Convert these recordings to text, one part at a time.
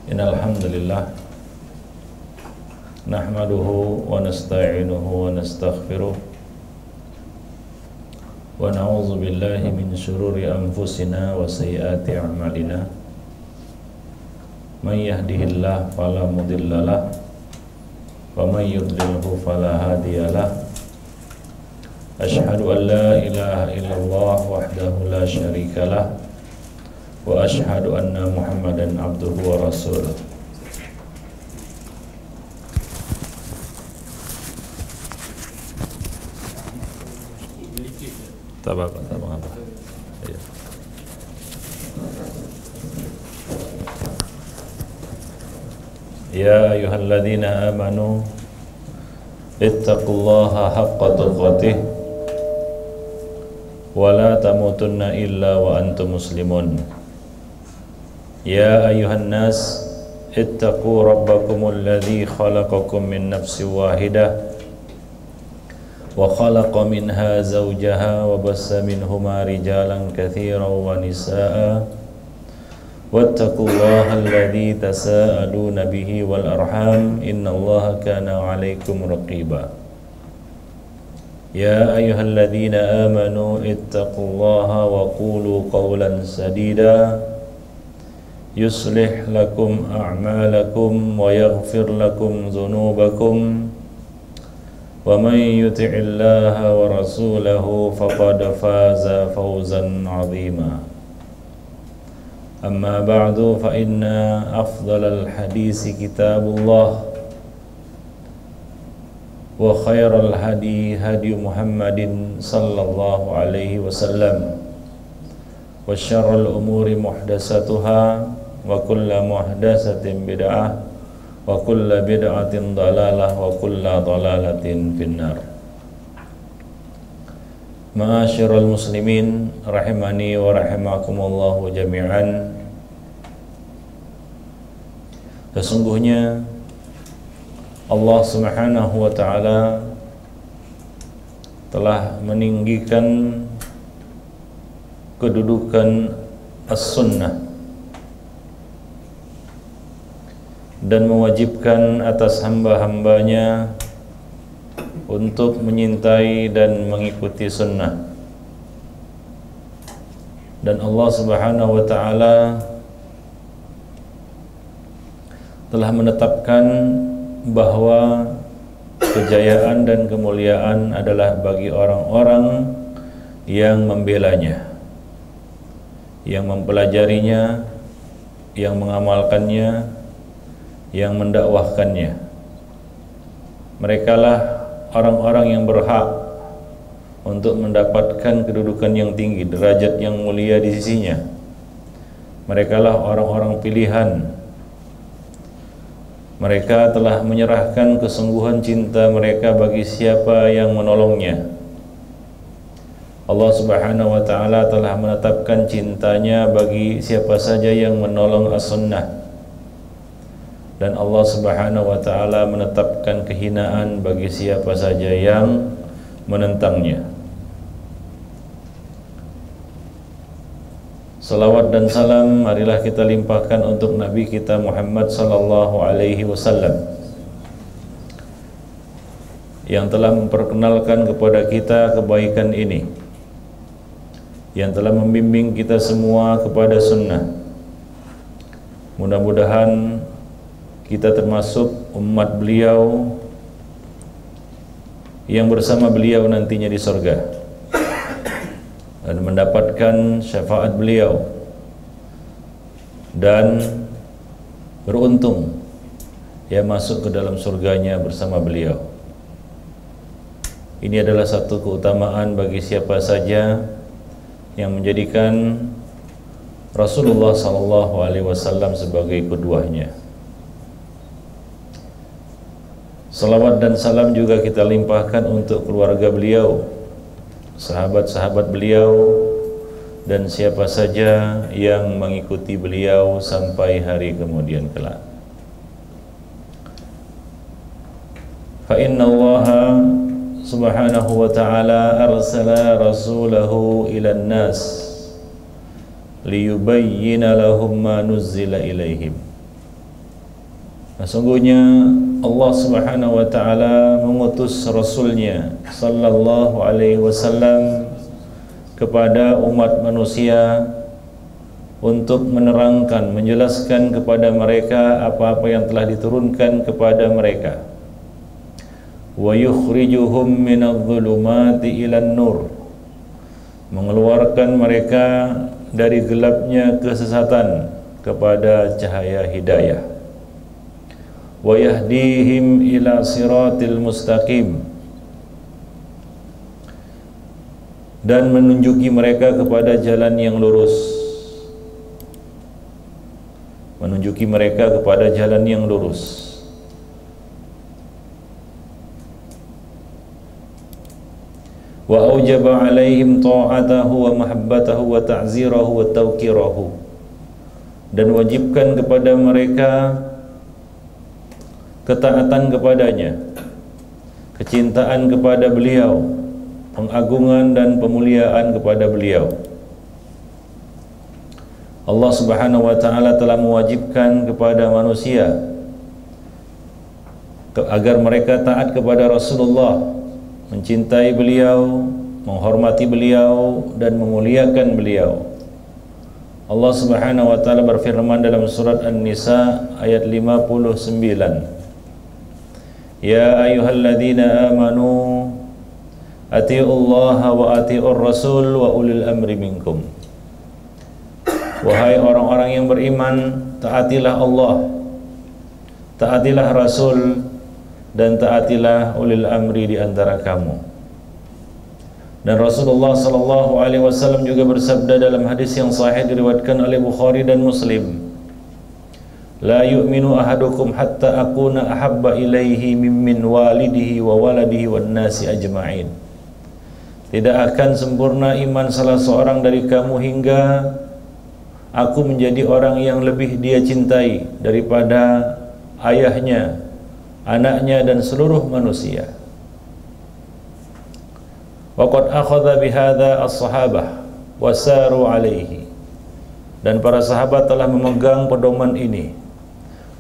Innal hamdalillah nahmaduhu wa nasta'inuhu wa nastaghfiruh wa na'udzu billahi min shururi anfusina wa sayyiati a'malina. May yahdihillahu fala mudhillalah wa may yudlilhu fala hadiyalah. Asyhadu an la ilaha illallah wahdahu la syarikalah wa asyhadu anna Muhammadan abduhu wa rasuluh. Tabak. Ya. Ya ayyuhalladzina amanu ittaqullaha haqqa tuqatih wa la tamutunna illa wa antum muslimun. Ya ayyuhan nas ittaqu rabbakumul ladzi khalaqakum min nafsin wahidah wa khalaqa minha zawjaha wa bassa minhuma rijalan katsiran wa nisaa'a wattaqullaha alladzi tasaaluna bihi wal arham innallaha kana 'alaikum raqiba. Ya ayyuhalladzina amanu ittaqullaha wa qulu qawlan sadida yuslih lakum a'malakum wa yaghfir lakum dhunubakum wa may yuti'illaha wa rasulahu faqad faza fawzan 'azima. Amma ba'du fa inna afdalal hadisi kitabullah wa khairal hadi hadi Muhammadin sallallahu alaihi wasallam wa syarrul umuri muhdatsatuha wa kullu muhdatsatin bid'ah wa kullu bid'atin dhalalah wa kullu dhalalatin finnar. Ma'asyiral muslimin rahimani wa rahimakumullah jami'an. Sesungguhnya Allah Subhanahu wa taala telah meninggikan kedudukan as-sunnah dan mewajibkan atas hamba-hambanya untuk menyintai dan mengikuti sunnah. Dan Allah Subhanahu wa ta'ala telah menetapkan bahwa kejayaan dan kemuliaan adalah bagi orang-orang yang membelanya, yang mempelajarinya, yang mengamalkannya, yang mendakwahkannya. Merekalah orang-orang yang berhak untuk mendapatkan kedudukan yang tinggi, derajat yang mulia di sisinya. Merekalah orang-orang pilihan. Mereka telah menyerahkan kesungguhan cinta mereka bagi siapa yang menolongnya. Allah Subhanahu wa ta'ala telah menetapkan cintanya bagi siapa saja yang menolong as-sunnah. Dan Allah Subhanahu wa ta'ala menetapkan kehinaan bagi siapa saja yang menentangnya. Salawat dan salam marilah kita limpahkan untuk Nabi kita Muhammad sallallahu alaihi wasallam yang telah memperkenalkan kepada kita kebaikan ini, yang telah membimbing kita semua kepada sunnah. Mudah-mudahan kita termasuk umat beliau yang bersama beliau nantinya di surga dan mendapatkan syafaat beliau dan beruntung ya masuk ke dalam surganya bersama beliau. Ini adalah satu keutamaan bagi siapa saja yang menjadikan Rasulullah SAW sebagai qudwahnya. Salawat dan salam juga kita limpahkan untuk keluarga beliau, sahabat-sahabat beliau, dan siapa saja yang mengikuti beliau sampai hari kemudian kelak. Fa inna Allah subhanahu wa ta'ala arsala rasulahu ilan nas liyubayyina lahum ma nuzzila ilaihim. Sesungguhnya Allah Subhanahu wa taala mengutus Rasulnya sallallahu alaihi wasallam kepada umat manusia untuk menerangkan, menjelaskan kepada mereka apa-apa yang telah diturunkan kepada mereka. Wa yukhrijuhum minadh-dhulumati ilan nur, mengeluarkan mereka dari gelapnya kesesatan kepada cahaya hidayah. Wa yahdihim ila siratil mustaqim, dan menunjuki mereka kepada jalan yang lurus, menunjuki mereka kepada jalan yang lurus. Wa aujaba alaihim ta'atahu wa mahabbatahu wa ta'zirahu wa tawqirahu, dan wajibkan kepada mereka ketaatan kepadanya, kecintaan kepada beliau, pengagungan dan pemuliaan kepada beliau. Allah Subhanahu wa taala telah mewajibkan kepada manusia agar mereka taat kepada Rasulullah, mencintai beliau, menghormati beliau dan memuliakan beliau. Allah Subhanahu wa taala berfirman dalam surat An-Nisa ayat 59, Ya ayyuhalladzina amanu atiullaha wa atiur rasul wa ulil amri minkum. Wahai orang-orang yang beriman, taatilah Allah, taatilah Rasul, dan taatilah ulil amri di antara kamu. Dan Rasulullah sallallahu alaihi wasallam juga bersabda dalam hadis yang sahih diriwayatkan oleh Bukhari dan Muslim, La yu'minu ahadukum hatta akuna ahabba ilaihi mimmin walidihi wa waladihi wan nasi ajma'in. Tidak akan sempurna iman salah seorang dari kamu hingga aku menjadi orang yang lebih dia cintai daripada ayahnya, anaknya dan seluruh manusia. Wa qad akhadha bihadza as-sahabah wa saru alaihi, dan para sahabat telah memegang pedoman ini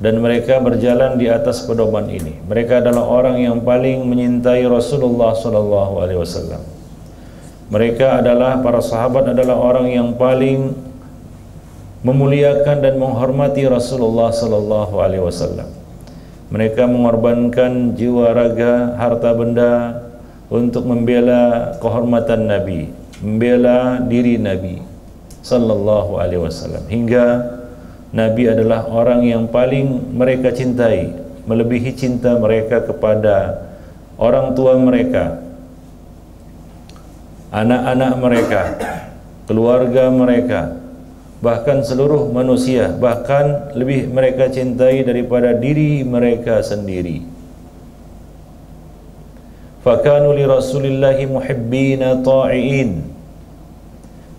dan mereka berjalan di atas pedoman ini. Mereka adalah orang yang paling menyintai Rasulullah sallallahu alaihi wasallam. Mereka adalah, para sahabat adalah orang yang paling memuliakan dan menghormati Rasulullah sallallahu alaihi wasallam. Mereka mengorbankan jiwa, raga, harta benda untuk membela kehormatan Nabi, membela diri Nabi sallallahu alaihi wasallam, hingga Nabi adalah orang yang paling mereka cintai, melebihi cinta mereka kepada orang tua mereka, anak-anak mereka, keluarga mereka, bahkan seluruh manusia, bahkan lebih mereka cintai daripada diri mereka sendiri. Fakanu li Rasulillahi muhibbina ta'iin.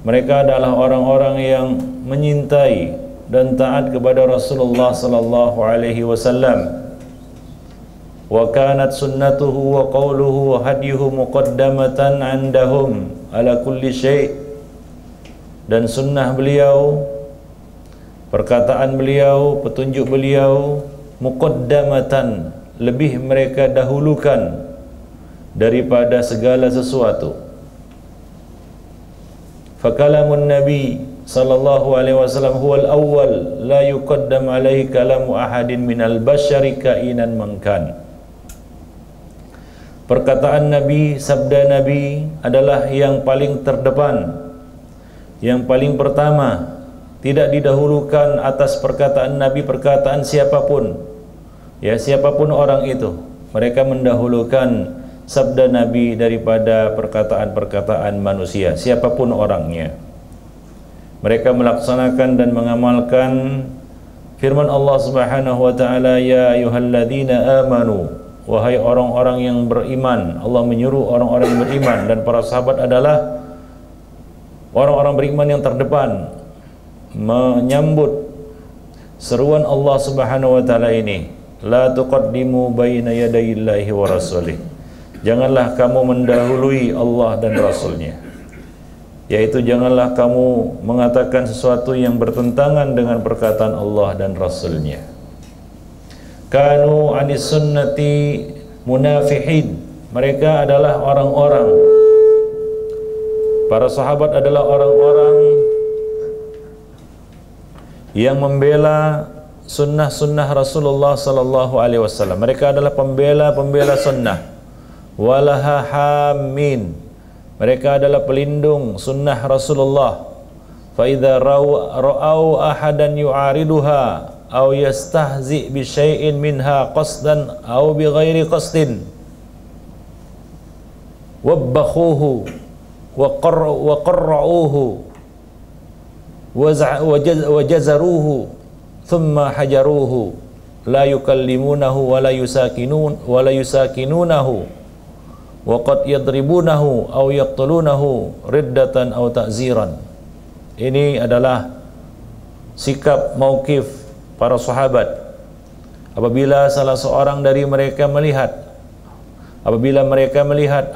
Mereka adalah orang-orang yang menyintai dan taat kepada Rasulullah sallallahu alaihi wasallam. Wa kanat sunnatuhu wa qawluhu wa hadyuhu muqaddamatan 'indahum ala kulli syai'. Dan sunnah beliau, perkataan beliau, petunjuk beliau muqaddamatan, lebih mereka dahulukan daripada segala sesuatu. Fakalamun Nabi sallallahu alaihi wasallam huwal awwal la yuqaddam alaihi kalamu ahadin minal bashari kainan mankan. Perkataan Nabi, sabda Nabi adalah yang paling terdepan, yang paling pertama, tidak didahulukan atas perkataan Nabi perkataan siapapun, ya siapapun orang itu. Mereka mendahulukan sabda Nabi daripada perkataan-perkataan manusia, siapapun orangnya. Mereka melaksanakan dan mengamalkan firman Allah Subhanahu wa taala, ya ayyuhalladzina amanu, wahai orang-orang yang beriman. Allah menyuruh orang-orang yang beriman, dan para sahabat adalah orang-orang beriman yang terdepan menyambut seruan Allah Subhanahu wa taala ini. La tuqaddimu baina yadayillahi wa rasulih. Janganlah kamu mendahului Allah dan Rasulnya, yaitu janganlah kamu mengatakan sesuatu yang bertentangan dengan perkataan Allah dan Rasulnya. kanu anis sunnati munafihin. Mereka adalah orang-orang, para sahabat adalah orang-orang yang membela sunnah-sunnah Rasulullah sallallahu alaihi wasallam. Mereka adalah pembela sunnah. Walaha hamin. Mereka adalah pelindung sunnah Rasulullah. Fa idza ra'au ahadan yu'ariduha aw yastahzi bi syai'in minha qasdan aw bi ghairi qasdin wabbakhuhu wa qarra'uhu wa jazaruhu thumma hajaruhu la yukallimunahu wa la yusakinunahu wa qad yadribunahu aw yaqtulunahu riddatan aw ta'ziran. Ini adalah sikap mauqif para sahabat apabila salah seorang dari mereka melihat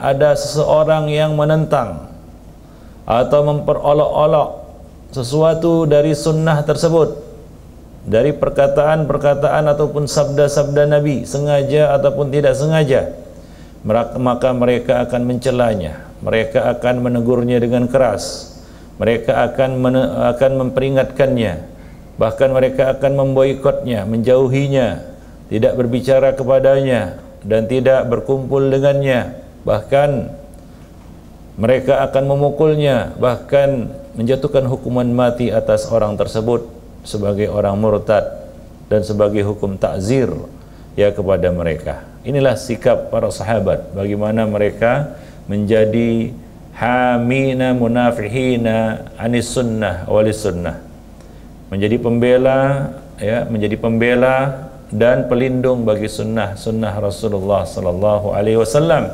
ada seseorang yang menentang atau memperolok-olok sesuatu dari sunnah tersebut, dari perkataan-perkataan ataupun sabda-sabda Nabi, sengaja ataupun tidak sengaja, maka mereka akan mencelanya, mereka akan menegurnya dengan keras, mereka akan memperingatkannya, bahkan mereka akan memboikotnya, menjauhinya, tidak berbicara kepadanya dan tidak berkumpul dengannya, bahkan mereka akan memukulnya, bahkan menjatuhkan hukuman mati atas orang tersebut sebagai orang murtad dan sebagai hukum ta'zir ya kepada mereka. Inilah sikap para sahabat, bagaimana mereka menjadi hamina munafihina anis sunnah walis sunnah, menjadi pembela dan pelindung bagi sunnah Rasulullah sallallahu alaihi wasallam.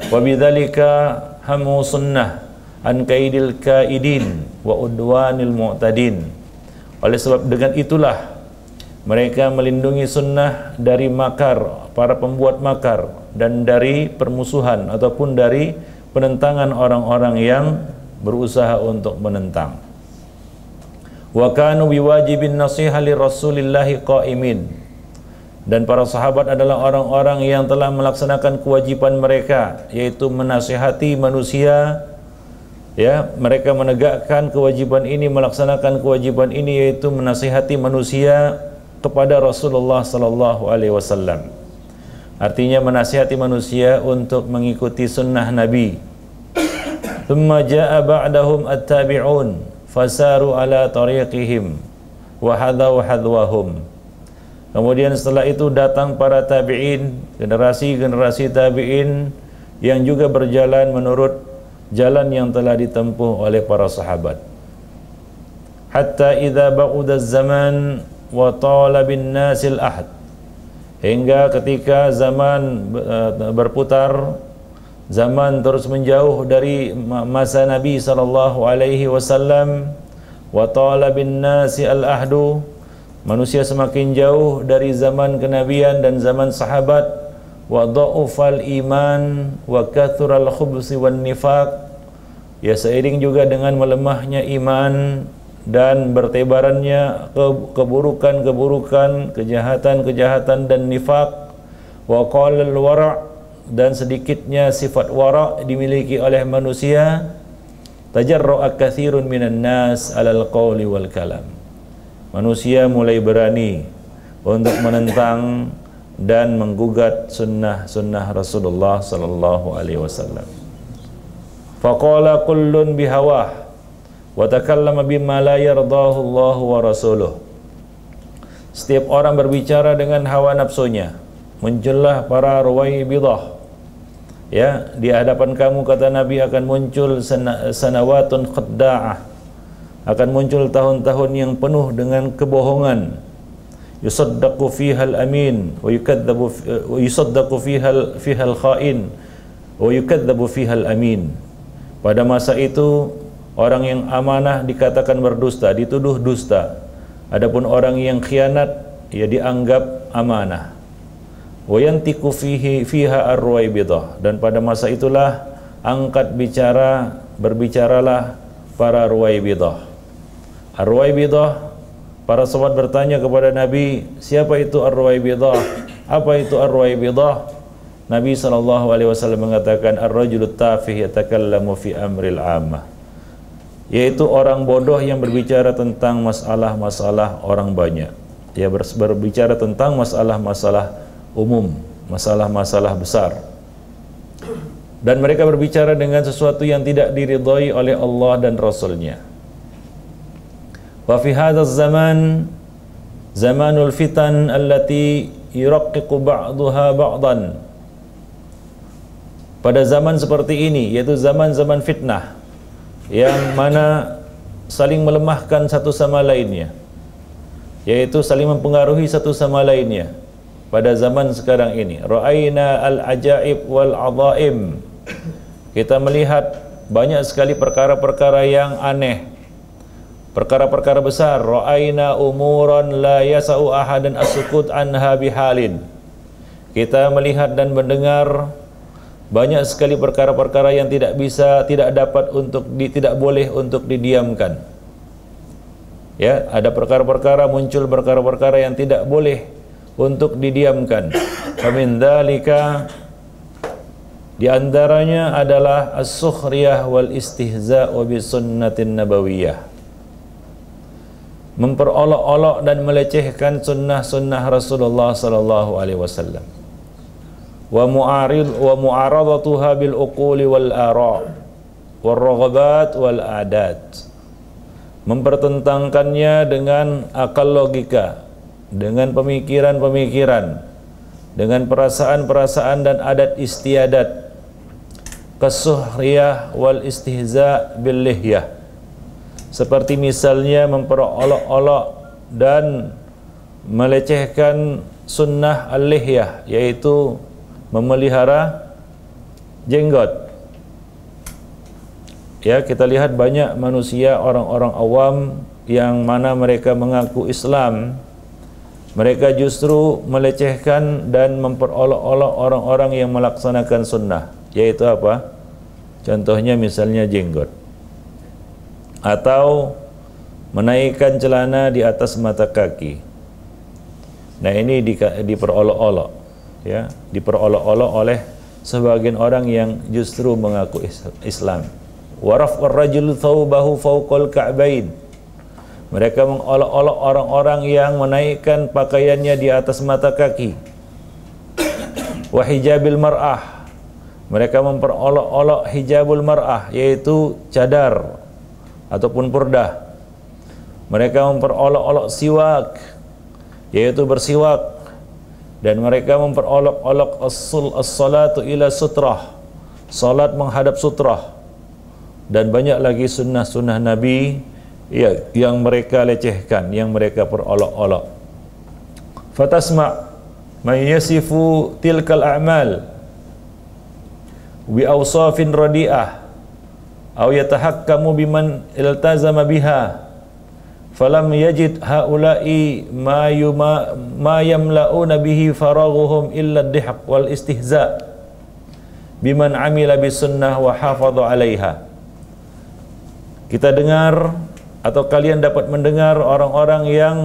Wa bidzalika hamu sunnah an kaidil kaidin wa udwanil mu'tadin. Oleh sebab dengan itulah mereka melindungi sunnah dari makar para pembuat makar dan dari permusuhan ataupun dari penentangan orang-orang yang berusaha untuk menentang. Wa kanu biwajibin nasiha li Rasulillahi qaimin. Dan para sahabat adalah orang-orang yang telah melaksanakan kewajiban mereka, yaitu menasihati manusia. Ya, mereka menegakkan kewajiban ini, melaksanakan kewajiban ini, yaitu menasihati manusia kepada Rasulullah sallallahu alaihi wasallam. Artinya menasihati manusia untuk mengikuti sunnah Nabi. Thumma jaa ba'dahum at-tabi'un fasaru ala tariqihim wa hadaw hadwahum. Kemudian setelah itu datang para tabi'in, generasi-generasi tabi'in yang juga berjalan menurut jalan yang telah ditempuh oleh para sahabat. Hatta idza ba'uda zaman wa tala bin nasil ahad. Hingga ketika zaman berputar, zaman terus menjauh dari masa Nabi sallallahu alaihi wasallam, wa tala bin nasi al ahdu, manusia semakin jauh dari zaman kenabian dan zaman sahabat, wa dha'ufal iman wa kathural khubsi wan nifaq. Ya, seiring juga dengan melemahnya iman dan bertebarannya keburukan-keburukan, kejahatan-kejahatan dan nifaq. Wa qala al-wara', dan sedikitnya sifat wara' dimiliki oleh manusia. Tajarra'a katsirun minan nas 'alal qawli wal kalam. Manusia mulai berani untuk menentang dan menggugat sunnah Rasulullah sallallahu alaihi wasallam. Faqala kullun bihawah wa takallama bima la yardahu Allah wa rasuluh. Setiap orang berbicara dengan hawa nafsunya. Muncullah para ruwaibidah. Ya, di hadapan kamu, kata Nabi, akan muncul sanawatun khadda'ah. Akan muncul tahun-tahun yang penuh dengan kebohongan. Yusaddaqu fihal amin wa yusaddaqu fihal khain wa yukadzabu fihal amin. Pada masa itu orang yang amanah dikatakan berdusta, dituduh dusta. Adapun orang yang khianat, ya dianggap amanah. Wa yantiqu fiha ar-ruwaibidah. Dan pada masa itulah berbicaralah para ruwaibidah. Ar-ruwaibidah Para sahabat bertanya kepada Nabi, siapa itu Ar-Ruwaibidah? Apa itu Ar-Ruwaibidah? Nabi SAW mengatakan, Ar-Rajulut Tafih yatakallamu fi amril ammah, yaitu orang bodoh yang berbicara tentang masalah-masalah orang banyak. Dia berbicara tentang masalah-masalah umum, masalah-masalah besar. Dan mereka berbicara dengan sesuatu yang tidak diridhai oleh Allah dan Rasulnya. Wa fi hadzal zaman zamanul fitan allati yuraqqiqu ba'daha ba'dan. Pada zaman seperti ini, yaitu zaman-zaman fitnah yang mana saling melemahkan satu sama lainnya, yaitu saling mempengaruhi satu sama lainnya. Pada zaman sekarang ini, ra'aina al-ajaib wal 'adhaim. Kita melihat banyak sekali perkara-perkara yang aneh, perkara-perkara besar. Ra'aina umuran la yasa'u ahadan as-sukut anha bihalin. Kita melihat dan mendengar banyak sekali perkara-perkara yang tidak boleh untuk didiamkan. Ya, ada perkara-perkara, muncul perkara-perkara yang tidak boleh untuk didiamkan. Famin dzalika, di antaranya adalah as-sukhriyah wal istihza'u bi sunnatin nabawiyah. Memperolok-olok dan melecehkan sunnah-sunnah Rasulullah sallallahu alaihi wasallam. Wa mu'aradatuha bil uquli wal ara' wal raghabat wal adat. Mempertentangkannya dengan akal logika, dengan pemikiran-pemikiran, dengan perasaan-perasaan dan adat istiadat. Kasuhriyah wal istihza' bil lihyah, seperti misalnya memperolok-olok dan melecehkan sunnah al-lihyah, yaitu memelihara jenggot. Ya, kita lihat banyak manusia, orang-orang awam yang mana mereka mengaku Islam, mereka justru melecehkan dan memperolok-olok orang-orang yang melaksanakan sunnah, yaitu apa? Contohnya misalnya jenggot, atau menaikkan celana di atas mata kaki. Nah, ini diperolok-olok, ya, diperolok-olok oleh sebagian orang yang justru mengaku Islam. Waraf'ur rajul thawbahu fawqal ka'bain. Mereka mengolok-olok orang-orang yang menaikkan pakaiannya di atas mata kaki. Wa hijabil mar'ah. Mereka memperolok-olok hijabul mar'ah, yaitu cadar ataupun purdah. Mereka memperolok-olok siwak, yaitu bersiwak. Dan mereka memperolok-olok as-salatu ila sutrah, salat menghadap sutrah. Dan banyak lagi sunnah-sunnah Nabi yang mereka lecehkan, yang mereka perolok-olok. Fatasma' man yasifu tilkal a'mal bi awsafin radi'ah aw yatahakkamu biman iltazama biha falam yajid haula'i ma yamla'una bihi faraghuhum illa ad-dihq wal istihza' biman amila bisunnah wa hafadha 'alaiha. Kita dengar, atau kalian dapat mendengar orang-orang yang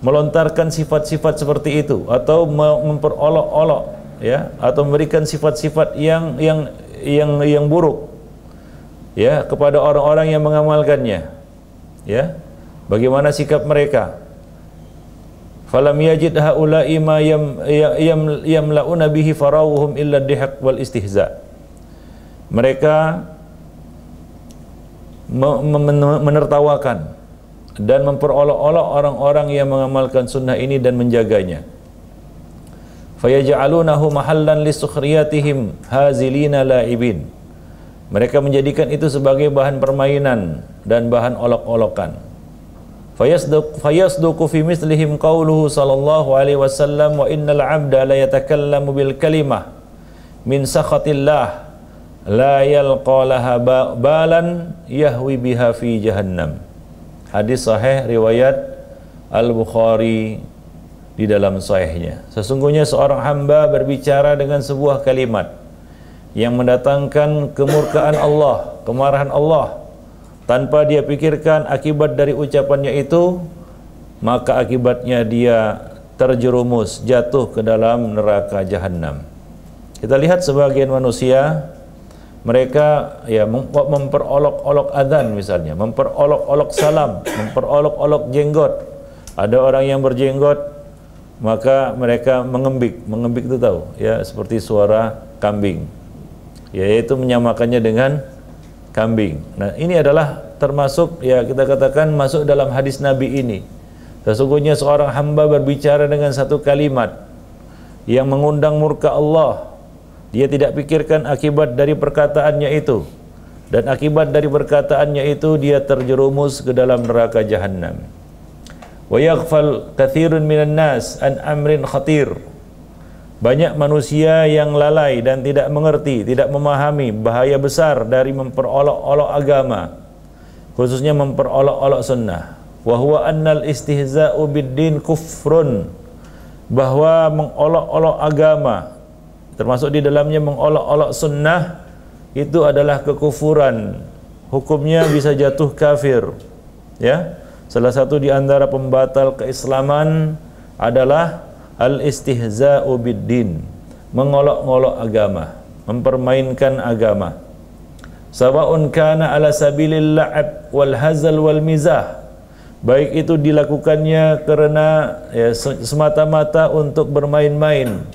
melontarkan sifat-sifat seperti itu, atau memperolok-olok, ya, atau memberikan sifat-sifat yang buruk, ya, kepada orang-orang yang mengamalkannya. Ya, bagaimana sikap mereka? Falam yajid haula'i ma yamla'una bihi farawuhum illa dihaq wal istihza. Mereka menertawakan dan memperolok-olok orang-orang yang mengamalkan sunnah ini dan menjaganya. Fayaj'alunahu mahallan lisukhriyatihim hazilina la'ibin. Mereka menjadikan itu sebagai bahan permainan dan bahan olok-olokan. Fayasduqu fi mislihim qawluhu sallallahu alaihi wasallam, wa innal 'abda la yatakallamu bil kalimah min sakhatillah la yalqalaha balan yahwi biha fi jahannam. Hadis sahih riwayat Al-Bukhari di dalam sahihnya. Sesungguhnya seorang hamba berbicara dengan sebuah kalimat yang mendatangkan kemurkaan Allah, kemarahan Allah, tanpa dia pikirkan akibat dari ucapannya itu, maka akibatnya dia terjerumus jatuh ke dalam neraka jahanam. Kita lihat sebagian manusia, mereka ya memperolok-olok adzan misalnya, memperolok-olok salam, memperolok-olok jenggot. Ada orang yang berjenggot, maka mereka mengembik. Mengembik itu tahu ya, seperti suara kambing, yaitu menyamakannya dengan kambing. Nah, ini adalah termasuk ya, kita katakan masuk dalam hadis Nabi ini. Sesungguhnya seorang hamba berbicara dengan satu kalimat yang mengundang murka Allah. Dia tidak pikirkan akibat dari perkataannya itu, dan akibat dari perkataannya itu dia terjerumus ke dalam neraka jahanam. Wa yaghfal katsirun minan nas an amrin khatir. Banyak manusia yang lalai dan tidak mengerti, tidak memahami bahaya besar dari memperolok-olok agama, khususnya memperolok-olok sunnah. Wa huwa annal istihza'u bid-din kufrun, bahwa mengolok-olok agama, termasuk di dalamnya mengolok-olok sunnah, itu adalah kekufuran. Hukumnya bisa jatuh kafir. Ya, salah satu di antara pembatal keislaman adalah al-istihza'u bid-din, mengolok-olok agama, mempermainkan agama. Sawa'un kana ala sabilil la'ab wal hazal wal mizah, baik itu dilakukannya karena ya, semata-mata untuk bermain-main,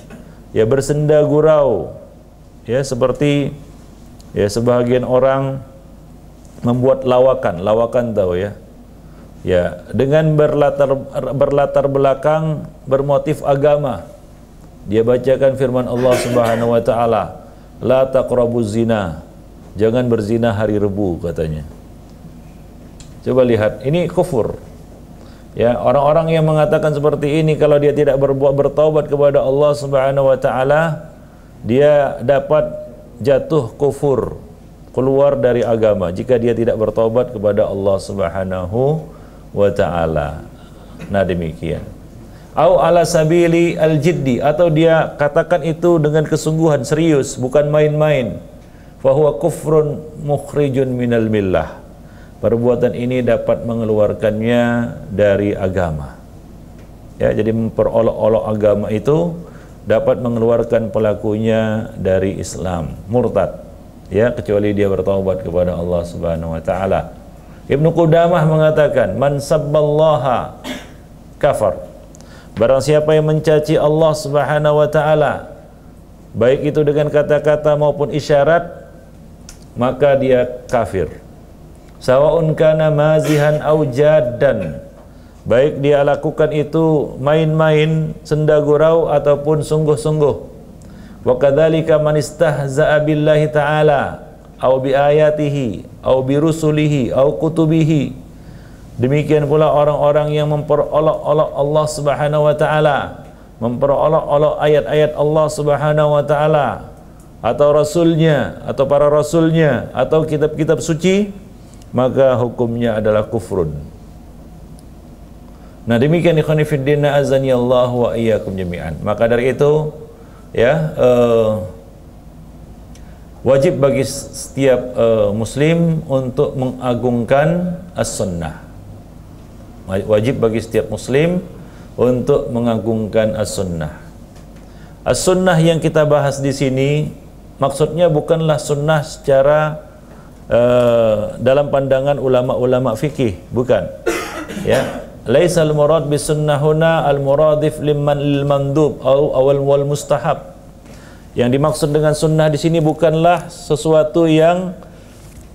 ya bersenda gurau, ya seperti ya sebagian orang membuat lawakan tahu ya, ya dengan berlatar belakang bermotif agama. Dia bacakan firman Allah Subhanahu wa taala, la taqrabuz zina, jangan berzina hari Rebu katanya. Coba lihat, ini kufur. Ya, orang-orang yang mengatakan seperti ini, kalau dia tidak bertaubat kepada Allah Subhanahu wa taala, dia dapat jatuh kufur, keluar dari agama jika dia tidak bertaubat kepada Allah Subhanahu wa taala. Nah, demikian. Au ala sabili al-jiddi, atau dia katakan itu dengan kesungguhan, serius, bukan main-main. Fa huwa kufrun mukhrijun minal millah. Perbuatan ini dapat mengeluarkannya dari agama. Ya, jadi memperolok-olok agama itu dapat mengeluarkan pelakunya dari Islam, murtad. Ya, kecuali dia bertaubat kepada Allah Subhanahu wa taala. Ibnu Qudamah mengatakan, man sabballaha kafar. Barang siapa yang mencaci Allah Subhanahu wa taala, baik itu dengan kata-kata maupun isyarat, maka dia kafir. Sawa'un kana mazihan au jaddan, baik dia lakukan itu main-main, senda gurau ataupun sungguh-sungguh. Wa kadzalika man istahza'a billahi ta'ala au bi ayatihi au bi rusulihi au kutubihi. Demikian pula orang-orang yang memperolok-olok Allah Subhanahu wa taala, memperolok-olok ayat-ayat Allah Subhanahu wa taala atau rasulnya atau para rasulnya atau kitab-kitab suci, maka hukumnya adalah kufrun. Nah, demikian ikhwani fiddin azani Allah wa iyyakum jami'an. Maka dari itu ya, wajib bagi setiap muslim untuk mengagungkan as-sunnah. Wajib bagi setiap muslim untuk mengagungkan as-sunnah. As-sunnah yang kita bahas di sini maksudnya bukanlah sunnah secara dalam pandangan ulama-ulama fikih, bukan. Ya, laisal murad bis sunnah huna al muradif liman lil mandub awal wal mustahab. Yang dimaksud dengan sunnah di sini bukanlah sesuatu yang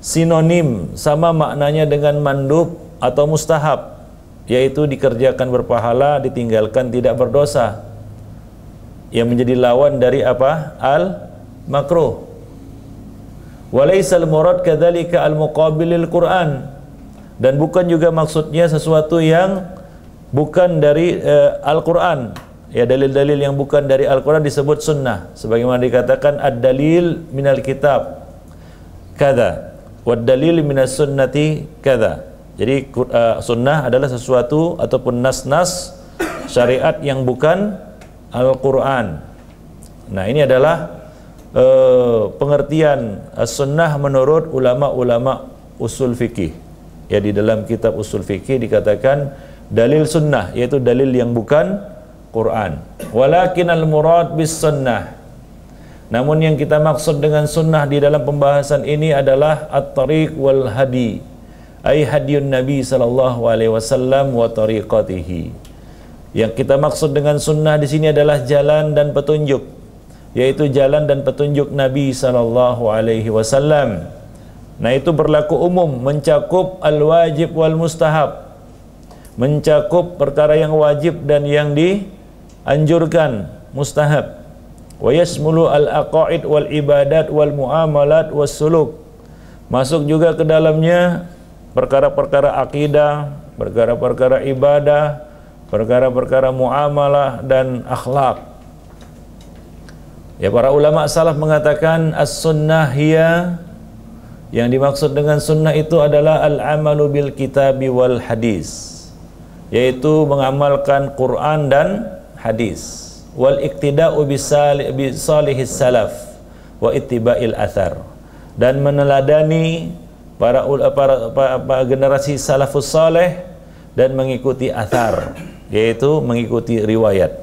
sinonim sama maknanya dengan mandub atau mustahab, yaitu dikerjakan berpahala, ditinggalkan tidak berdosa, yang menjadi lawan dari apa? Al makruh. Walaisal murad kadzalika al-muqabilil Qur'an, dan bukan juga maksudnya sesuatu yang bukan dari Al-Qur'an. Ya, dalil-dalil yang bukan dari Al-Qur'an disebut sunnah, sebagaimana dikatakan ad-dalil minal kitab kadza wad dalil minas sunnati kadza. Jadi sunnah adalah sesuatu ataupun nas-nas syariat yang bukan Al-Qur'an. Nah, ini adalah pengertian sunnah menurut ulama-ulama usul fikih. Ya, di dalam kitab usul fikih dikatakan dalil sunnah, yaitu dalil yang bukan Quran. Walakin al-murad bis sunnah, namun yang kita maksud dengan sunnah di dalam pembahasan ini adalah at-tariq wal hadi, ay hadiyun Nabi sallallahu alaihi wasallam wa tariqatihi. Yang kita maksud dengan sunnah di sini adalah jalan dan petunjuk, yaitu jalan dan petunjuk Nabi sallallahu alaihi wasallam. Nah, itu berlaku umum, mencakup al-wajib wal mustahab, mencakup perkara yang wajib dan yang dianjurkan, mustahab. Wa yasmulu al-aqaid wal ibadat wal muamalat was suluk, masuk juga ke dalamnya perkara-perkara akidah, perkara-perkara ibadah, perkara-perkara muamalah dan akhlak. Ya, para ulama salaf mengatakan as-sunnah hiya, yang dimaksud dengan sunnah itu adalah al-amalu bil kitabi wal hadis, yaitu mengamalkan Quran dan hadis, wal iktida'u bisalihis salaf wa ittiba'il athar, dan meneladani para generasi salafus saleh dan mengikuti athar, yaitu mengikuti riwayat.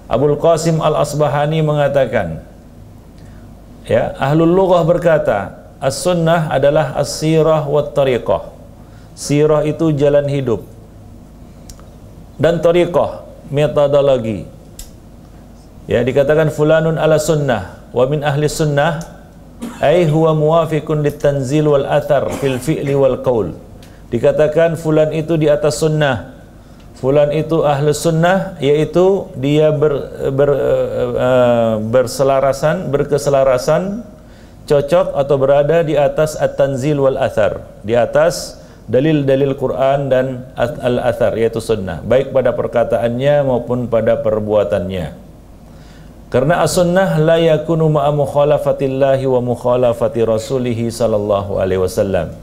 Abul Qasim Al-Asbahani mengatakan, ya, ahlul lughah berkata, as-sunnah adalah as-sirah wat tariqah. Sirah itu jalan hidup, dan tariqah metodologi. Ya, dikatakan fulanun ala sunnah wa min ahli sunnah, ay huwa muwafiqun litanzil wal athar fil fi'li wal qaul. Dikatakan fulan itu di atas sunnah, fulan itu ahli sunnah, yaitu dia berkeselarasan, cocok atau berada di atas at-tanzil wal athar, di atas dalil-dalil Quran dan al-athar, yaitu sunnah, baik pada perkataannya maupun pada perbuatannya. Karena as-sunnah la yakunu ma'a mukhalafatillahi wa mukhalafati rasulihi sallallahu alaihi wasallam.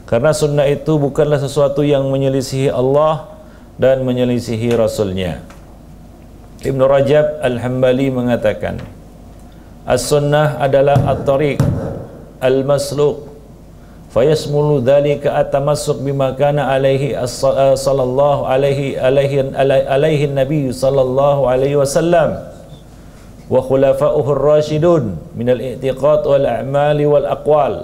Karena sunnah itu bukanlah sesuatu yang menyelisihi Allah dan menyelisihi Rasulnya. Ibn Rajab Al-Hambali mengatakan, as-sunnah adalah at-tariq al-masluq, fayasmulu dhalika at-tamassuk bima kana alaihi sallallahu alaihi nabi sallallahu alaihi wasallam wa khulafa'uhu ar-rasyidun minal i'tiqad wal a'mali wal aqwal.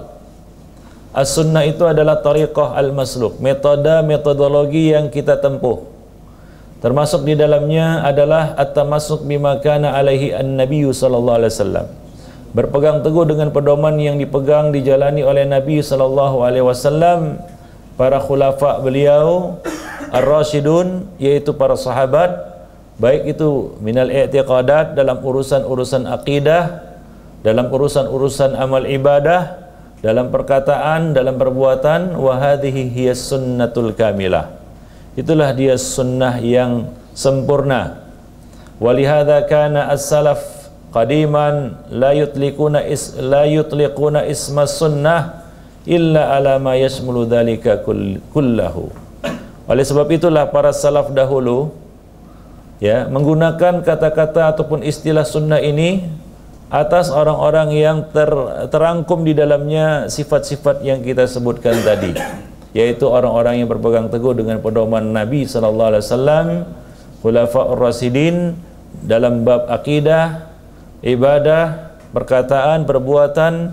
As-sunnah itu adalah tariqah al-masluk, metodologi yang kita tempuh. Termasuk di dalamnya adalah at-tamassuk bima kana alaihi an-nabiyyu sallallahu alaihi wasallam. Berpegang teguh dengan pedoman yang dipegang dijalani oleh Nabi sallallahu alaihi wasallam, para khulafa beliau ar-rasyidun, yaitu para sahabat, baik itu minal i'tiqadat, dalam urusan-urusan akidah, dalam urusan-urusan amal ibadah, dalam perkataan, dalam perbuatan. Wa hadhihi hiyas sunnatul kamilah, itulah dia sunnah yang sempurna. Walihada kana as-salaf qadiman la yutliquna isma sunnah illa ala ma yashmulu dhalika kullahu. Oleh sebab itulah para salaf dahulu, ya, menggunakan kata-kata ataupun istilah sunnah ini atas orang-orang yang terangkum di dalamnya sifat-sifat yang kita sebutkan tadi, yaitu orang-orang yang berpegang teguh dengan pedoman Nabi sallallahu alaihi wasallam, khulafa'ur rasyidin dalam bab akidah, ibadah, perkataan, perbuatan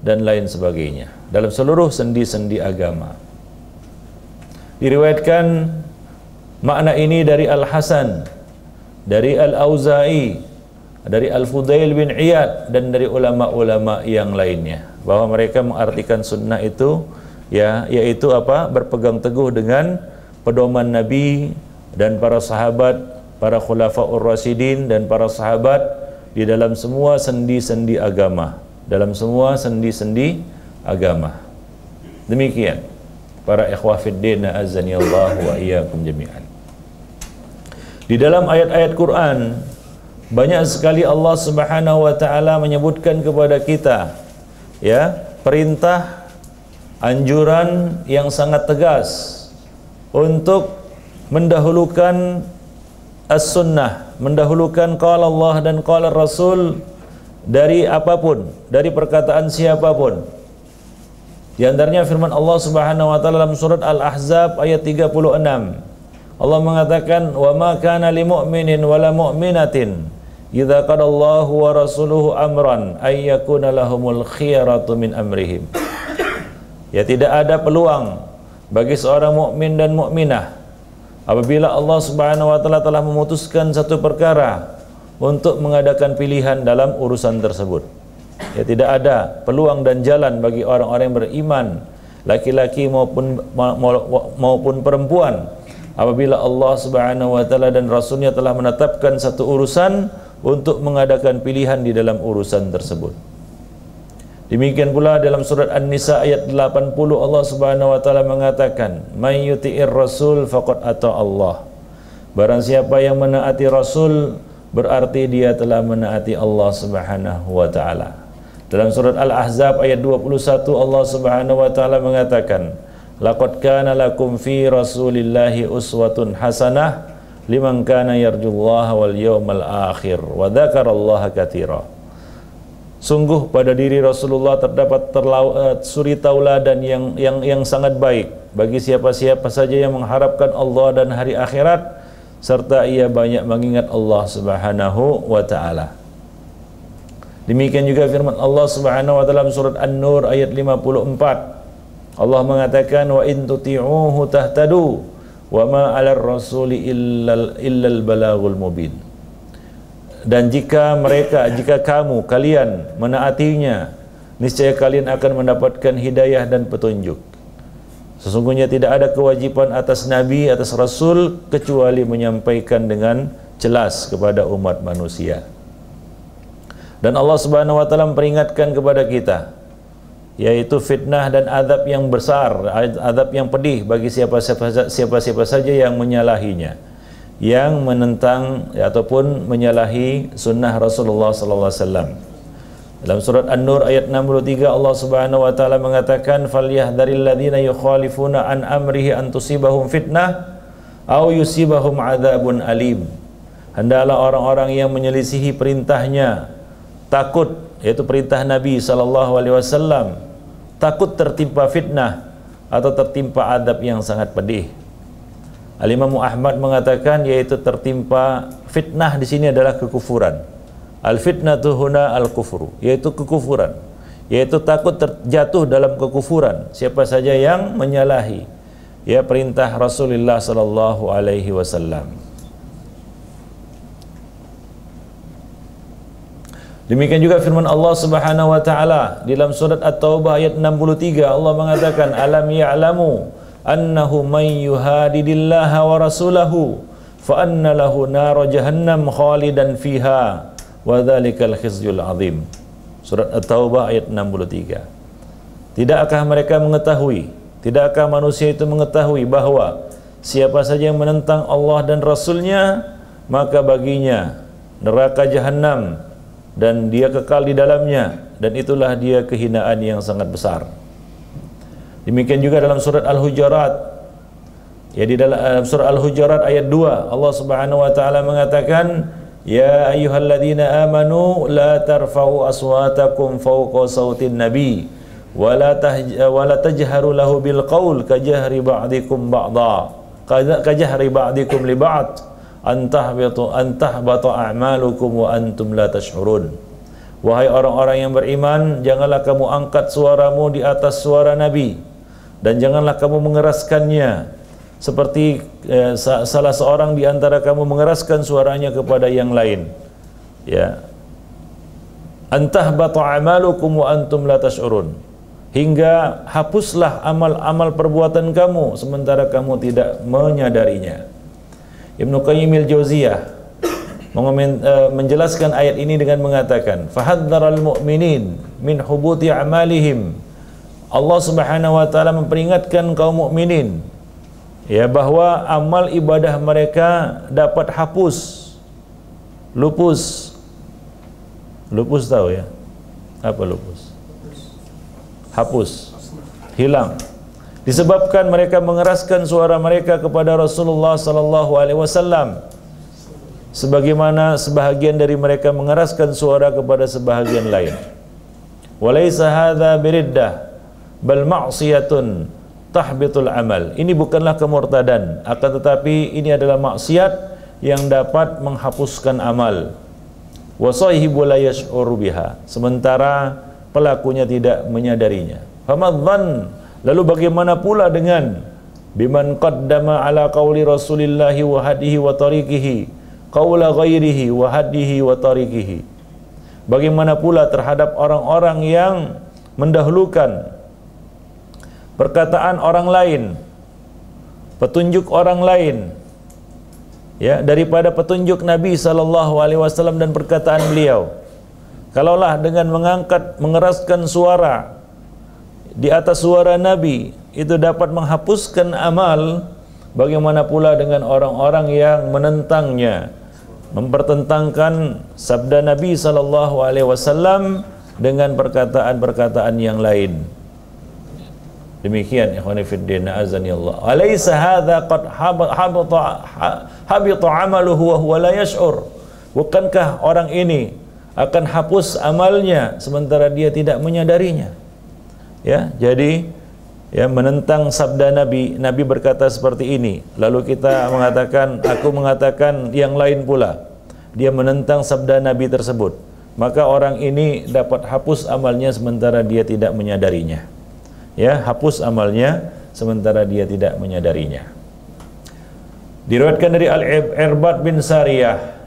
dan lain sebagainya, dalam seluruh sendi-sendi agama. Diriwayatkan makna ini dari Al-Hasan, dari Al-Auza'i, dari Al-Fudail bin Iyad, dan dari ulama-ulama yang lainnya, bahwa mereka mengartikan sunnah itu, ya, yaitu apa? Berpegang teguh dengan pedoman Nabi dan para sahabat, para khulafaur rasyidin dan para sahabat di dalam semua sendi-sendi agama, dalam semua sendi-sendi agama. Demikian para ikhwah fiddin, azani Allah wa iyyakum jami'an. Di dalam ayat-ayat Quran banyak sekali Allah Subhanahu wa taala menyebutkan kepada kita, ya, perintah, anjuran yang sangat tegas untuk mendahulukan as-sunnah, mendahulukan qala Allah dan qala Rasul dari apapun, dari perkataan siapapun. Di antaranya firman Allah Subhanahu wa taala dalam surat Al-Ahzab ayat 36. Allah mengatakan, "Wa ma kana lil mu'minin wala mu'minatin idza qadallahu wa rasuluhu amran ay yakuna lahumul khiyaratu min amrihim." Ya, tidak ada peluang bagi seorang mukmin dan mukminah apabila Allah Subhanahu wa taala telah memutuskan satu perkara untuk mengadakan pilihan dalam urusan tersebut. Ya, tidak ada peluang dan jalan bagi orang-orang yang beriman, laki-laki maupun perempuan, apabila Allah Subhanahu wa taala dan Rasulnya telah menetapkan satu urusan untuk mengadakan pilihan di dalam urusan tersebut. Demikian pula dalam surat An-Nisa ayat 80 Allah Subhanahu wa taala mengatakan, "May yuti'ir rasul faqad ata Allah." Barang siapa yang menaati Rasul, berarti dia telah menaati Allah Subhanahu wa taala. Dalam surat Al-Ahzab ayat 21 Allah Subhanahu wa taala mengatakan, "Laqad kana lakum fi Rasulillahi uswatun hasanah liman kana yarjullaha wal yawmal akhir wa dzakarallaha katsira." Sungguh pada diri Rasulullah terdapat suri tauladan yang sangat baik bagi siapa-siapa saja yang mengharapkan Allah dan hari akhirat serta ia banyak mengingat Allah Subhanahu wa taala. Demikian juga firman Allah Subhanahu wa taala dalam surat An-Nur ayat 54. Allah mengatakan, "Wa in tuti'uhu tahtadu wa ma 'alar rasuli illal balagul mubin." Dan jika kalian menaatinya, niscaya kalian akan mendapatkan hidayah dan petunjuk. Sesungguhnya tidak ada kewajiban atas nabi, atas rasul, kecuali menyampaikan dengan jelas kepada umat manusia. Dan Allah Subhanahu wa taala memperingatkan kepada kita, yaitu fitnah dan azab yang besar, azab yang pedih bagi siapa-siapa saja yang menyalahinya, yang menentang ataupun menyalahi sunnah Rasulullah sallallahu alaihi wasallam. Dalam surat An-Nur ayat 63 Allah Subhanahu wa taala mengatakan, "Falyahdharil ladzina yukhalifuna an amrihi an tusibahum fitnah aw yusibahum adzabun alim." Hendaklah orang-orang yang menyelisihi perintahnya takut, yaitu perintah Nabi sallallahu alaihi wasallam, takut tertimpa fitnah atau tertimpa adab yang sangat pedih. Al-Imam Ahmad mengatakan, yaitu tertimpa fitnah di sini adalah kekufuran. Al-fitnatu huna al-kufru, yaitu kekufuran, yaitu takut terjatuh dalam kekufuran siapa saja yang menyalahi ya perintah Rasulullah sallallahu alaihi wasallam. Demikian juga firman Allah Subhanahu wa taala di dalam surat At-Taubah ayat 63 Allah mengatakan, "Alam ya'lamu annahu may yuhadidillaha wa rasulahu fa anna lahu nar jahannam khalidan fiha wa dzalikal khizyul azim." Surat At-Taubah ayat 63. Tidakkah mereka mengetahui, tidakkah manusia itu mengetahui bahwa siapa saja yang menentang Allah dan Rasulnya, maka baginya neraka jahanam dan dia kekal di dalamnya, dan itulah dia kehinaan yang sangat besar. Demikian juga dalam surat Al-Hujurat, ya di dalam surat Al-Hujurat ayat 2 Allah Subhanahu wa taala mengatakan, "Ya ayyuhalladzina amanu la tarfa'u aswatakum fawqa sautin nabi wa la tajharu lahu bil qaul kajahri ba'dikum li ba'd antahbata a'malukum wa antum la tash'urun." Wahai orang-orang yang beriman, janganlah kamu angkat suaramu di atas suara Nabi, dan janganlah kamu mengeraskannya seperti salah seorang di antara kamu mengeraskan suaranya kepada yang lain. Ya. Antahbata a'malukum wa antum la tash'urun. Hingga hapuslah amal-amal perbuatan kamu sementara kamu tidak menyadarinya. Ibnu Qayyim al-Jauziyah menjelaskan ayat ini dengan mengatakan, "Fahadzaral mu'minin min hubuti a'malihim." Allah Subhanahu wa taala memperingatkan kaum mukminin ya bahwa amal ibadah mereka dapat lupus tahu ya? Apa lupus? Hapus, hilang. Disebabkan mereka mengeraskan suara mereka kepada Rasulullah sallallahu alaihi wasallam, sebagaimana sebahagian dari mereka mengeraskan suara kepada sebahagian lain. Walaysa hadza biriddah, bal ma'siyatun tahbitul amal. Ini bukanlah kemurtadan, akan tetapi ini adalah maksiat yang dapat menghapuskan amal. Wa sahibu la yash'uru biha, sementara pelakunya tidak menyadarinya. Famadzan, lalu bagaimana pula dengan biman qaddama ala qauli Rasulillah wa hadihi wa tariqihi qaula ghairihi wa hadihi wa tariqihi. Bagaimana pula terhadap orang-orang yang mendahulukan perkataan orang lain, petunjuk orang lain, ya, daripada petunjuk Nabi SAW dan perkataan beliau. Kalaulah dengan mengeraskan suara di atas suara Nabi itu dapat menghapuskan amal, bagaimana pula dengan orang-orang yang menentangnya, mempertentangkan sabda Nabi SAW dengan perkataan-perkataan yang lain. Demikian ikhwani fiddin, azani Allah. Alaysa hadza qad habita amaluhu wa huwa la yash'ur. Bukankah orang ini akan hapus amalnya sementara dia tidak menyadarinya? Ya, jadi ya, menentang sabda Nabi, Nabi berkata seperti ini, lalu kita mengatakan, aku mengatakan yang lain pula, dia menentang sabda Nabi tersebut, maka orang ini dapat hapus amalnya sementara dia tidak menyadarinya. Ya, hapus amalnya sementara dia tidak menyadarinya. Diriwayatkan dari Al-Irbad bin Sariyah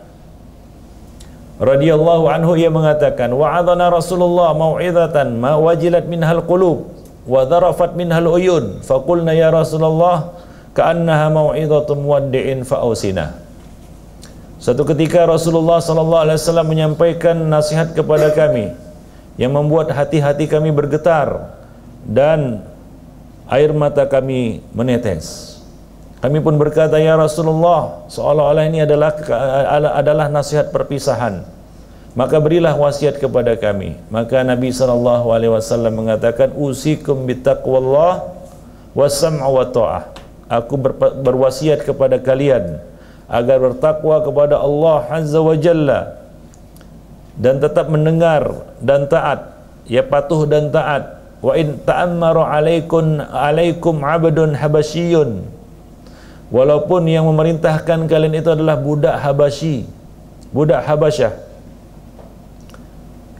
radhiyallahu anhu, ia mengatakan, wa'adhana Rasulullah mau'izatan ma wajilat minhal qulub wa dharafat minhal uyun, faqulna ya Rasulullah ka'annaha mau'izatu muwaddi'in fa'ausina. Suatu ketika Rasulullah SAW menyampaikan nasihat kepada kami yang membuat hati-hati kami bergetar dan air mata kami menetes. Kami pun berkata, ya Rasulullah, seolah-olah ini adalah nasihat perpisahan, maka berilah wasiat kepada kami. Maka Nabi SAW mengatakan, usikum bittaqwallah wassam'a wa ta'ah. Aku berwasiat kepada kalian agar bertakwa kepada Allah Azza wa Jalla dan tetap mendengar dan taat, ya, patuh dan taat. Wa in ta'ammaru alaikum 'abdun habasyiyun, walaupun yang memerintahkan kalian itu adalah budak Habasyi, budak Habasyah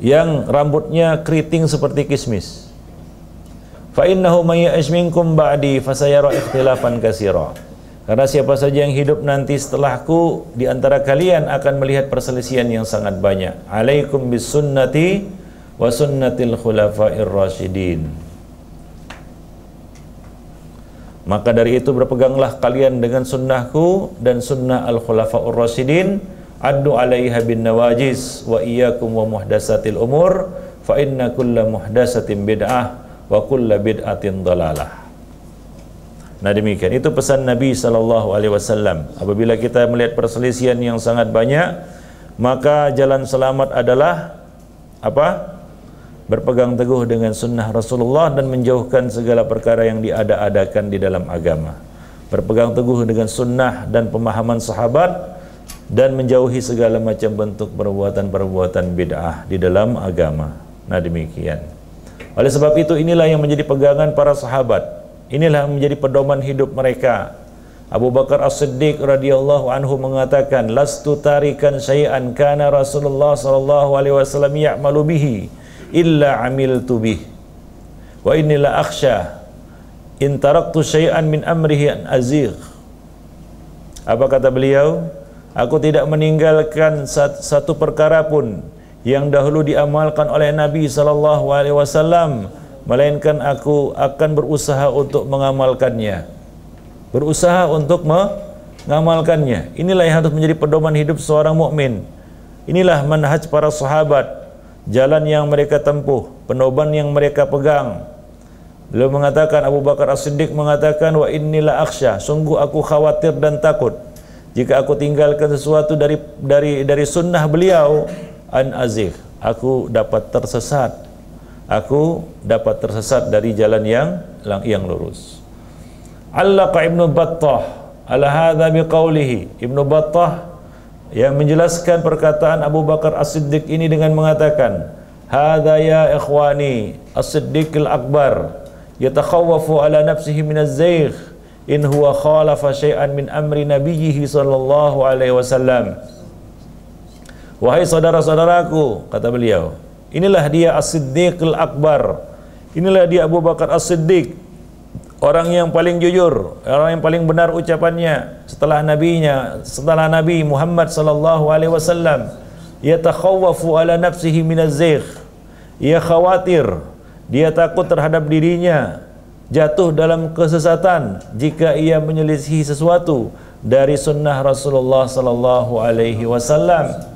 yang rambutnya keriting seperti kismis. Fa innahu may ya'ish minkum ba'di fasayara ikhtilafan katsira. Karena siapa saja yang hidup nanti setelahku di antara kalian akan melihat perselisihan yang sangat banyak. Alaikum bis sunnati wa sunnatil khulafa'ir rasyidin. Maka dari itu berpeganglah kalian dengan sunnahku dan sunnah al-khulafa'ur rasyidin. Addu 'alaiha bin nawajiz wa iyyakum wa muhdatsatil umur fa inna kulla muhdatsatin bid'ah wa kulla bid'atin dhalalah. Nah, demikian itu pesan Nabi SAW. Apabila kita melihat perselisihan yang sangat banyak, maka jalan selamat adalah apa? Berpegang teguh dengan sunnah Rasulullah dan menjauhkan segala perkara yang diada-adakan di dalam agama. Berpegang teguh dengan sunnah dan pemahaman sahabat dan menjauhi segala macam bentuk perbuatan-perbuatan bid'ah di dalam agama. Nah, demikian. Oleh sebab itu, inilah yang menjadi pegangan para sahabat. Inilah yang menjadi pedoman hidup mereka. Abu Bakar As-Siddiq radhiyallahu anhu mengatakan, lastu tarikan syai'an kana Rasulullah sallallahu alaihi wasallam ya'malu bihi illa amiltu bih wa inni la akhsha in taraktu syai'an min amrihi an azigh. Apa kata beliau? Aku tidak meninggalkan satu perkara pun yang dahulu diamalkan oleh Nabi sallallahu alaihi wasallam, melainkan aku akan berusaha untuk mengamalkannya. Berusaha untuk mengamalkannya. Inilah yang harus menjadi pedoman hidup seorang mukmin. Inilah manhaj para sahabat, jalan yang mereka tempuh, pedoman yang mereka pegang. Beliau mengatakan, Abu Bakar As-Siddiq mengatakan, wa innila akhsha, sungguh aku khawatir dan takut jika aku tinggalkan sesuatu dari sunnah beliau, an azigh, aku dapat tersesat. Aku dapat tersesat dari jalan yang lurus. Allaqa Ibnu Battah ala hadza biqaulihi. Ibnu Battah yang menjelaskan perkataan Abu Bakar As-Siddiq ini dengan mengatakan, hadza ya ikhwani As-Siddiqil Akbar yatakhawwafu ala nafsihi min az-zaygh in huwa khalafa syai'an min amri nabiyhi sallallahu alaihi wasallam. Wahai saudara-saudaraku, kata beliau, inilah dia As-Siddiqul Akbar, inilah dia Abu Bakar As-Siddiq, orang yang paling jujur, orang yang paling benar ucapannya setelah nabinya, setelah Nabi Muhammad sallallahu alaihi wasallam. Yatakhawwafu ala nafsihi min az-zaygh, ia khawatir, dia takut terhadap dirinya jatuh dalam kesesatan jika ia menyelisihi sesuatu dari sunnah Rasulullah sallallahu alaihi wasallam.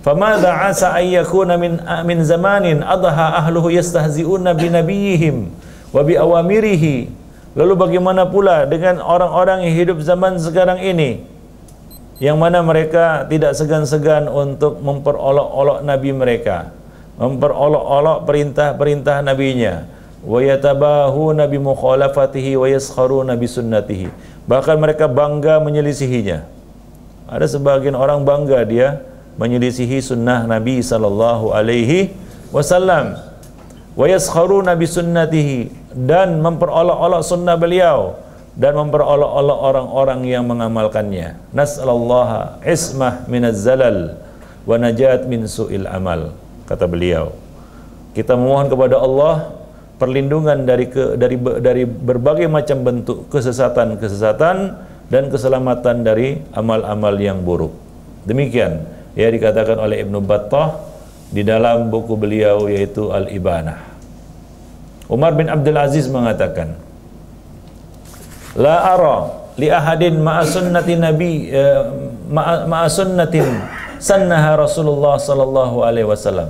Famadza asa ayyakuna min zamanin adha ahluhu yastahzi'una bi nabiyihim wa bi awamirihi. Lalu bagaimana pula dengan orang-orang yang hidup zaman sekarang ini, yang mana mereka tidak segan-segan untuk memperolok-olok nabi mereka, memperolok-olok perintah-perintah nabinya, wa yatabahuna bi mukhalafatihi wa yaskharuna bi sunnatihi. Bahkan mereka bangga menyelisihinya. Ada sebagian orang bangga dia menyelisihi sunnah Nabi sallallahu alaihi wasallam, wa yaskharuna bi sunnatihi, dan memperolok-olok sunnah beliau dan memperolok-olok orang-orang yang mengamalkannya. Nas'allaha ismah minaz zalal wa najat min su'il amal, kata beliau. Kita memohon kepada Allah perlindungan dari berbagai macam bentuk kesesatan-kesesatan dan keselamatan dari amal-amal yang buruk. Demikian ya dikatakan oleh Ibnu Battah di dalam buku beliau yaitu Al-Ibanah. Umar bin Abdul Aziz mengatakan, la ara li ahadin ma'a sunnati nabi ma'a sunnatin sannaha Rasulullah sallallahu alaihi wasallam.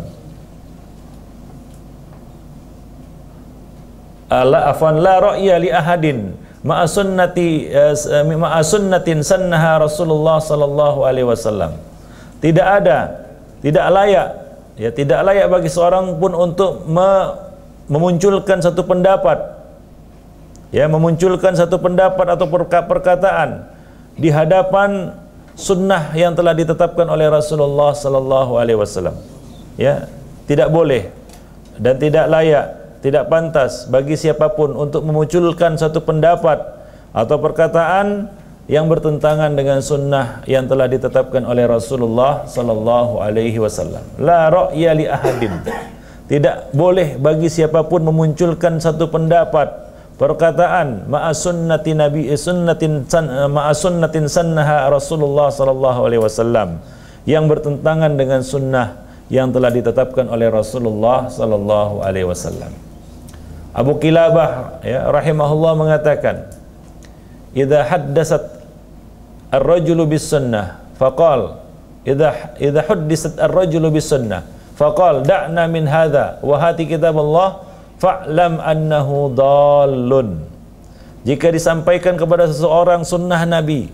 La ra'ya li ahadin ma'a sunnatin sannaha Rasulullah sallallahu alaihi wasallam. Tidak ada, tidak layak, ya tidak layak bagi seorang pun untuk memunculkan satu pendapat, ya memunculkan satu pendapat atau perkataan di hadapan sunnah yang telah ditetapkan oleh Rasulullah sallallahu alaihi wasallam. Ya, tidak boleh dan tidak layak, tidak pantas bagi siapapun untuk memunculkan satu pendapat atau perkataan yang bertentangan dengan sunnah yang telah ditetapkan oleh Rasulullah sallallahu alaihi wasallam. La ra'ya li ahadin. Tidak boleh bagi siapapun memunculkan satu pendapat, perkataan ma'a sunnatin sannaha Rasulullah sallallahu alaihi wasallam yang bertentangan dengan sunnah yang telah ditetapkan oleh Rasulullah sallallahu alaihi wasallam. Abu Kilabah ya rahimahullah mengatakan, idza haddasat ar-rajulu bis sunnah faqal idza haddasat ar-rajulu bis sunnah faqal da'na min hadha wa hati kitaballah fa'lam annahu dallun. Jika disampaikan kepada seseorang sunnah Nabi,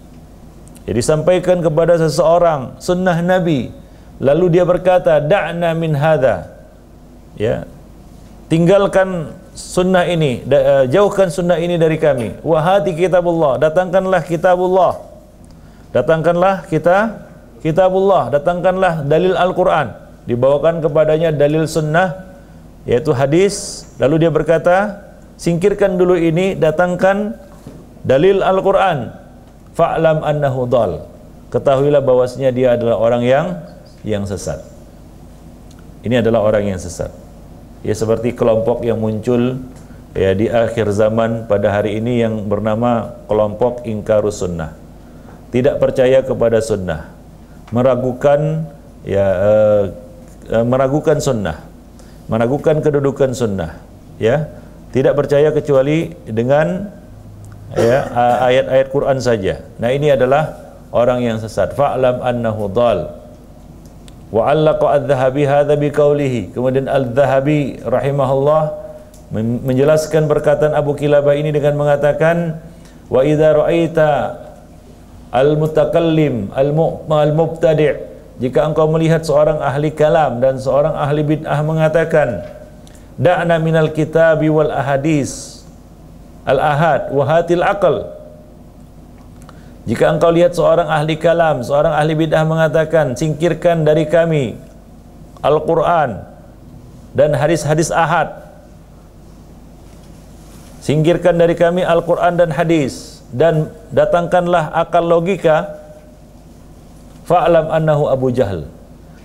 ya disampaikan kepada seseorang sunnah Nabi, lalu dia berkata da'na min hadha, ya tinggalkan sunnah ini, jauhkan sunnah ini dari kami. Wahati kitabullah, datangkanlah kitabullah, datangkanlah kitabullah, datangkanlah dalil Al-Quran, dibawakan kepadanya dalil sunnah yaitu hadis. Lalu dia berkata, singkirkan dulu ini, datangkan dalil Al-Quran. Fa'lam annahu dhal, ketahuilah bahwasanya dia adalah orang yang sesat. Ini adalah orang yang sesat. Ya seperti kelompok yang muncul ya di akhir zaman pada hari ini yang bernama kelompok ingkarus sunnah, tidak percaya kepada sunnah, meragukan meragukan sunnah, meragukan kedudukan sunnah, ya tidak percaya kecuali dengan ya ayat-ayat Quran saja. Nah ini adalah orang yang sesat. Fa'lam annahu dhal. Wa 'allaqa adz-Dzahabi hadza biqaulihi. Kemudian Al-Dzahabi rahimahullah menjelaskan perkataan Abu Kilabah ini dengan mengatakan, wa idza ra'aita al-mutakallim al-mubtadi', jika engkau melihat seorang ahli kalam dan seorang ahli bid'ah mengatakan da'na minal kitabi wal ahadis al-ahad wa hatil aql. Jika engkau lihat seorang ahli kalam, seorang ahli bid'ah mengatakan singkirkan dari kami Al-Quran dan hadis-hadis ahad, Singkirkan dari kami Al-Quran dan hadis, dan datangkanlah akal logika. Fa'lam annahu Abu Jahal.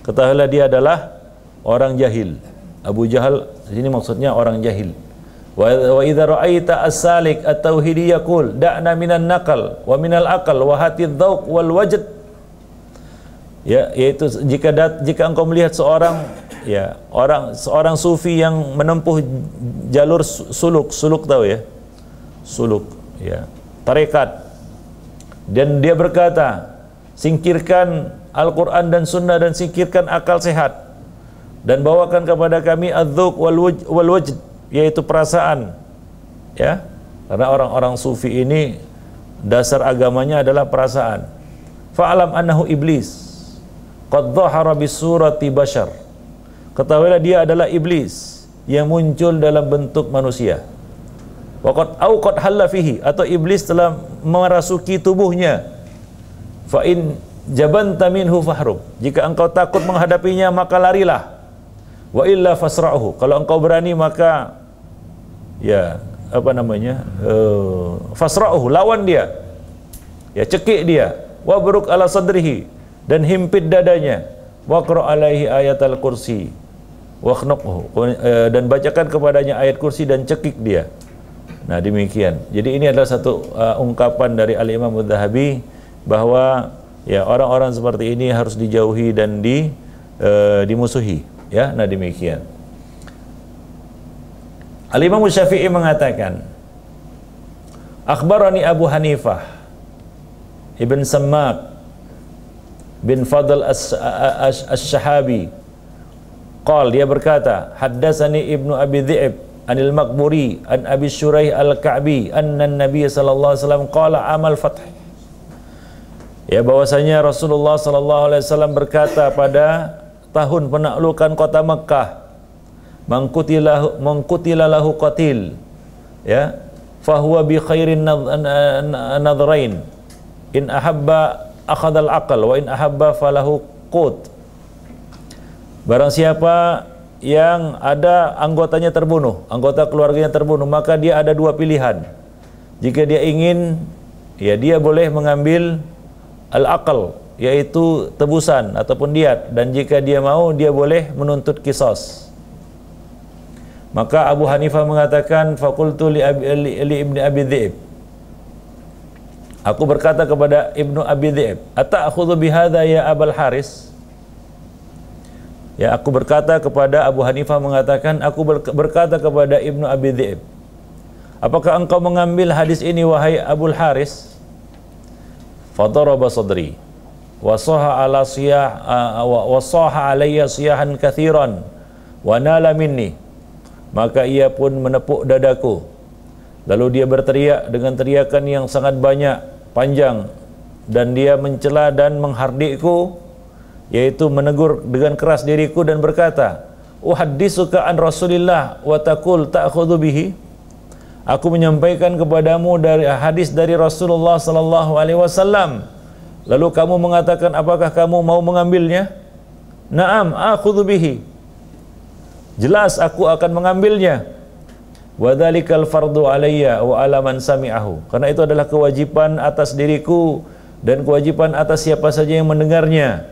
Ketahuilah dia adalah orang jahil. Abu Jahal di sini maksudnya orang jahil. Wa idza ra'aita as-salik at-tauhidi yaqul da'na minan naqal wa minal aqal wa hatidh dzauq wal wajd. Ya, yaitu jika engkau melihat seorang sufi yang menempuh jalur suluk tahu ya? Suluk, ya. Tarekat. Dan dia berkata, singkirkan Al-Quran dan Sunnah dan singkirkan akal sehat, dan bawakan kepada kami adz-dzauq wal wajd, yaitu perasaan, ya, karena orang-orang sufi ini dasar agamanya adalah perasaan. Fa'alam annahu iblis qad dhahara bi surati bashar. Ketahuilah dia adalah iblis yang muncul dalam bentuk manusia. Waqad qad halla fihi, atau iblis telah merasuki tubuhnya. Fa in jabanta minhu fahrub, jika engkau takut menghadapinya maka larilah. Wa illa fasra'uhu, kalau engkau berani maka fasra'uhu, lawan dia, ya, cekik dia. Wabruk ala sadrihi, dan himpit dadanya. Waqra alaihi ayatal kursi wakhnuqhu, dan bacakan kepadanya ayat kursi dan cekik dia. Nah, demikian. Jadi ini adalah satu ungkapan dari Al-Imam Adz-Dzahabi bahwa ya orang-orang seperti ini harus dijauhi dan dimusuhi, ya. Nah, demikian. Al-Imam Syafi'i mengatakan, akhbarani Abu Hanifah Ibn Sammak bin Fadl Asy-Syahabi qal, dia berkata, haddatsani Ibnu Abi Dhi'b anil Maqburi an Abi Syuraih Al-Ka'bi anna Nabi sallallahu alaihi wasallam qala amal fath, ya, bahwasanya Rasulullah sallallahu alaihi wasallam berkata pada tahun penaklukan kota Mekah, mangkutila lahu qatil, ya, fahuwa bi khairin nadrain, in ahabba akhadal aqal wa in ahabba falahu qut. Barang siapa yang ada anggotanya terbunuh, anggota keluarganya terbunuh, maka dia ada dua pilihan. Jika dia ingin, ya, dia boleh mengambil al-aqal, yaitu tebusan ataupun diat, dan jika dia mau, dia boleh menuntut qisas. Maka Abu Hanifah mengatakan, faqultu li Ibnu Abi Dhi'b, aku berkata kepada Ibnu Abi Dhi'b, ata'khudhu bihadza ya Abul Haris? Ya, aku berkata kepada Abu Hanifah mengatakan, aku berkata kepada Ibnu Abi Dhi'b, apakah engkau mengambil hadis ini wahai Abul Haris? Fadaraba sadri wa saha alayya siyahan katsiran wa nala minni. Maka ia pun menepuk dadaku, lalu dia berteriak dengan teriakan yang sangat banyak, panjang, dan dia mencela dan menghardikku, yaitu menegur dengan keras diriku dan berkata, uhadditsuka an Rasulillah wa taqul ta'khudhu bihi. Aku menyampaikan kepadamu dari hadis dari Rasulullah sallallahu alaihi wasallam, lalu kamu mengatakan apakah kamu mau mengambilnya? Naam, akhudhu bihi. Jelas aku akan mengambilnya. Wa dzalikal fardu alayya wa ala man sami'ahu. Karena itu adalah kewajiban atas diriku dan kewajiban atas siapa saja yang mendengarnya.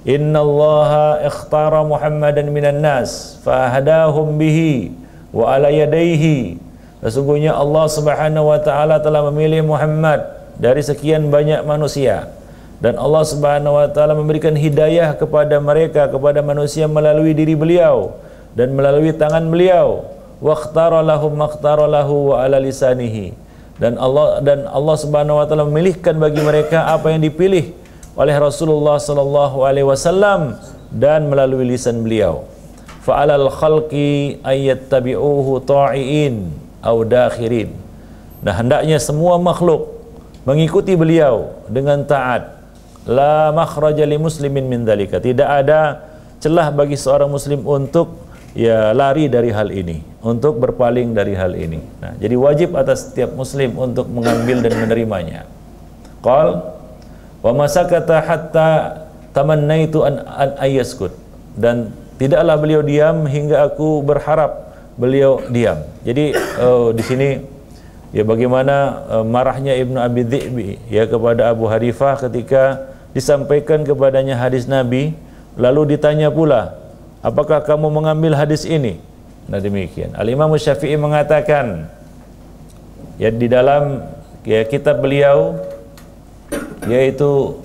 Innallaha ikhtara Muhammadan minan nas fahadahum bihi wa ala yadayhi. Sesungguhnya Allah Subhanahu wa taala telah memilih Muhammad dari sekian banyak manusia, dan Allah Subhanahu wa taala memberikan hidayah kepada mereka, kepada manusia melalui diri beliau dan melalui tangan beliau. Wa ikhtara lahum makhtara lahu wa ala lisanihi. Dan Allah Subhanahu wa taala memilihkan bagi mereka apa yang dipilih oleh Rasulullah sallallahu alaihi wasallam dan melalui lisan beliau. Fa'alal khalqi ayyattabi'uhu ta'iin aw dakhirin. Nah, hendaknya semua makhluk mengikuti beliau dengan taat. La makhraja li muslimin min dzalika. Tidak ada celah bagi seorang muslim untuk lari dari hal ini, untuk berpaling dari hal ini. Nah, jadi wajib atas setiap muslim untuk mengambil dan menerimanya. Qal wa masakata hatta tamannaitu an ayaskut, dan tidaklah beliau diam hingga aku berharap beliau diam. Jadi di sini Ya, bagaimana marahnya Ibnu Abi Dhi'bi ya kepada Abu Hanifah ketika disampaikan kepadanya hadis Nabi, lalu ditanya pula, apakah kamu mengambil hadis ini? Nah, demikian. Al-Imam Syafi'i mengatakan ya di dalam ya kitab beliau yaitu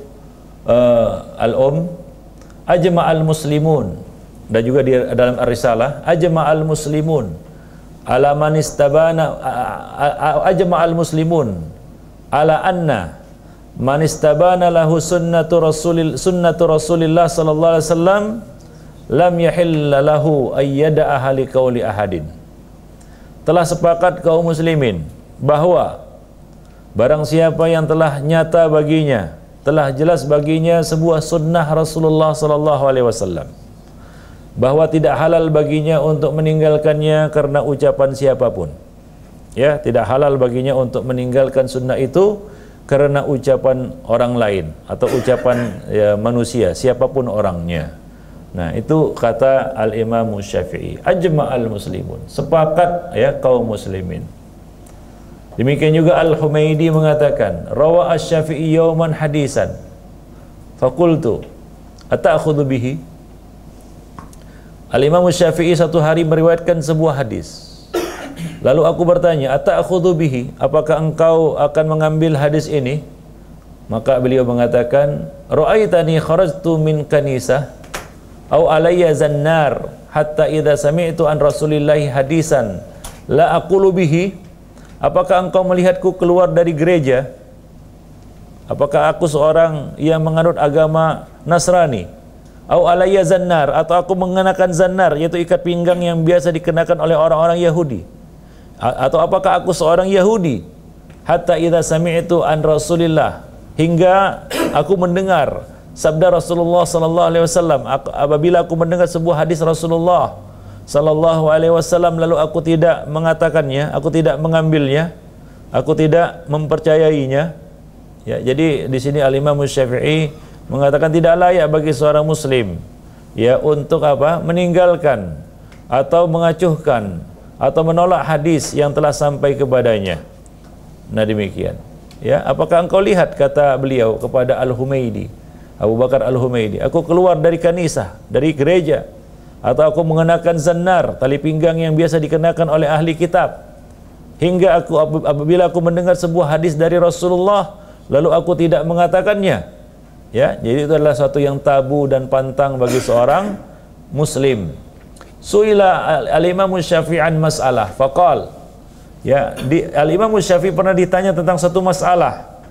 Ajma'al Muslimun, dan juga di dalam Ar-Risalah, Ajma'al Muslimun ala man istabana ajma'al muslimun ala anna man istabana lahu sunnatu Rasulillah sallallahu alaihi wasallam lam yahilla lahu ayyada'a li qauli ahadin. Telah sepakat kaum muslimin bahwa barang siapa yang telah nyata baginya, telah jelas baginya sebuah sunnah Rasulullah sallallahu alaihi wasallam, bahwa tidak halal baginya untuk meninggalkannya karena ucapan siapapun. Ya, tidak halal baginya untuk meninggalkan sunnah itu karena ucapan orang lain atau ucapan ya, manusia, siapapun orangnya. Nah, itu kata Al-Imam Syafi'i, ajma'al muslimun, sepakat ya kaum muslimin. Demikian juga Al-Humaidi mengatakan, rawa asy-Syafi'i yauman hadisan faqultu ata'khudhu bihi. Al-Imam Syafi'i satu hari meriwayatkan sebuah hadis. Lalu aku bertanya, ata'khudhu bihi, apakah engkau akan mengambil hadis ini? Maka beliau mengatakan, ra'aitani kharajtu min kanisah au alayya zannar hatta idza sami'tu an Rasulillahi hadisan la aqulu bihi. Apakah engkau melihatku keluar dari gereja? Apakah aku seorang yang menganut agama Nasrani? Au alayya zannar, atau aku mengenakan zannar, yaitu ikat pinggang yang biasa dikenakan oleh orang-orang Yahudi? Atau apakah aku seorang Yahudi? Hatta idza sami'tu an Rasulillah, hingga aku mendengar sabda Rasulullah sallallahu alaihi wasallam. Apabila aku mendengar sebuah hadis Rasulullah sallallahu alaihi wasallam, lalu aku tidak mengatakannya, aku tidak mengambilnya, aku tidak mempercayainya. Ya, jadi di sini Al-Imam Syafi'i mengatakan tidak layak bagi seorang muslim ya untuk apa? Meninggalkan atau mengacuhkan atau menolak hadis yang telah sampai kepadanya. Nah, demikian. Ya, apakah engkau lihat, kata beliau kepada Al-Humaidi, Abu Bakar Al-Humaidi, aku keluar dari kanisah, dari gereja, atau aku mengenakan zannar, tali pinggang yang biasa dikenakan oleh ahli kitab, hingga apabila aku mendengar sebuah hadis dari Rasulullah lalu aku tidak mengatakannya. Ya, jadi itu adalah suatu yang tabu dan pantang bagi seorang muslim. Suila al-Imam Syafi'i an mas'alah faqal, ya, al-Imam Syafi'i pernah ditanya tentang satu masalah,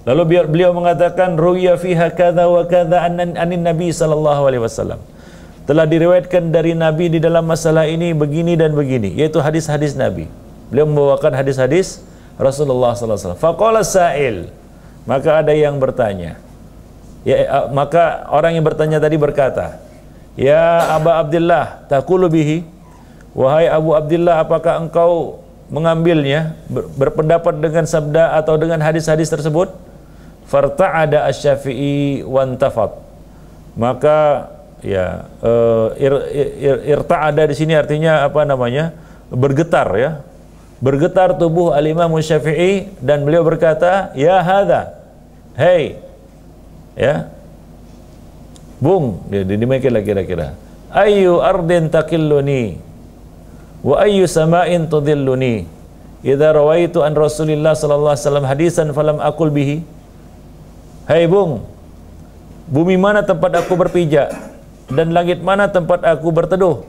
lalu beliau mengatakan ruya fiha kadza wa kadza anin nabi sallallahu alaihi wasallam, telah diriwayatkan dari Nabi di dalam masalah ini begini dan begini, yaitu hadis-hadis Nabi. Beliau membawakan hadis-hadis Rasulullah sallallahu alaihi wasallam. Faqala sa'il, maka ada yang bertanya. Ya, maka orang yang bertanya tadi berkata, ya Aba Abdullah, taqulu bihi, wahai Abu Abdullah, apakah engkau mengambilnya, berpendapat dengan sabda atau dengan hadis-hadis tersebut? Farta'ada asy-Syafi'i wantafat, maka ya irta'ada di sini artinya apa namanya? Bergetar, ya. Bergetar tubuh Al-Imam Syafi'i dan beliau berkata, ya hadza, hey, ya, bung, demikianlah kira-kira. Ayyu ardin taqilluni wa ayyu sama'in tudhilluni idza rawaitu an Rasulillah sallallahu alaihi wasallam hadisan falam aqul bihi. Hai bung, bumi mana tempat aku berpijak dan langit mana tempat aku berteduh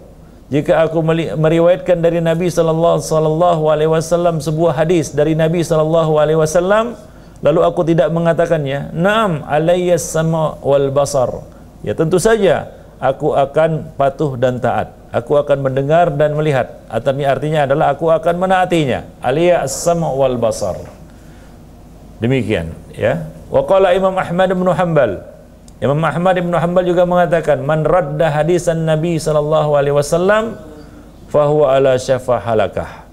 jika aku meriwayatkan dari Nabi sallallahu alaihi wasallam sebuah hadis dari Nabi sallallahu alaihi wasallam lalu aku tidak mengatakannya. Naam alayyas sama wal basar, ya tentu saja aku akan patuh dan taat, aku akan mendengar dan melihat. Artinya adalah aku akan menaatinya. Alayyas sama wal basar. Demikian, ya. Wa qala Imam Ahmad bin Hanbal, Imam Ahmad bin Hanbal juga mengatakan, man radda hadisan Nabi sallallahu alaihi wasallam fahuwa ala syafa halakah.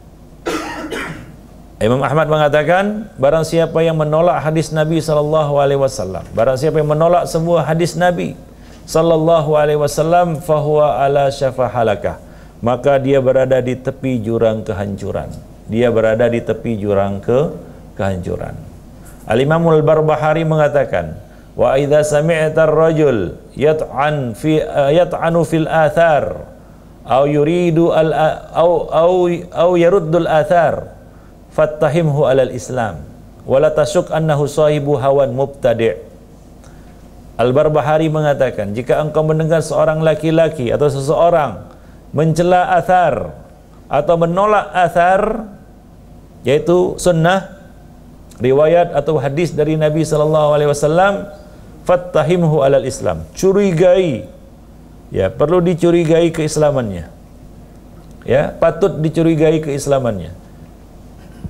Imam Ahmad mengatakan, barang siapa yang menolak hadis Nabi sallallahu alaihi wasallam, barang siapa yang menolak sebuah hadis Nabi sallallahu alaihi wasallam, fahuwa ala syafa halakah, maka dia berada di tepi jurang kehancuran. dia berada di tepi jurang kehancuran. Al-Imam Al-Barbahari mengatakan, wa idza sami'ta ar-rajul yat'anu fil athar aw yuridu aw yaruddu al-athar fattahimhu alal Islam wala tasyuk annahu sahibu hawan mubtadi'. Al-Barbahari mengatakan, jika engkau mendengar seorang laki-laki atau seseorang mencela athar atau menolak athar, yaitu sunnah, riwayat atau hadis dari Nabi SAW, fattahimhu alal Islam, curigai, ya, perlu dicurigai keislamannya, ya, patut dicurigai keislamannya.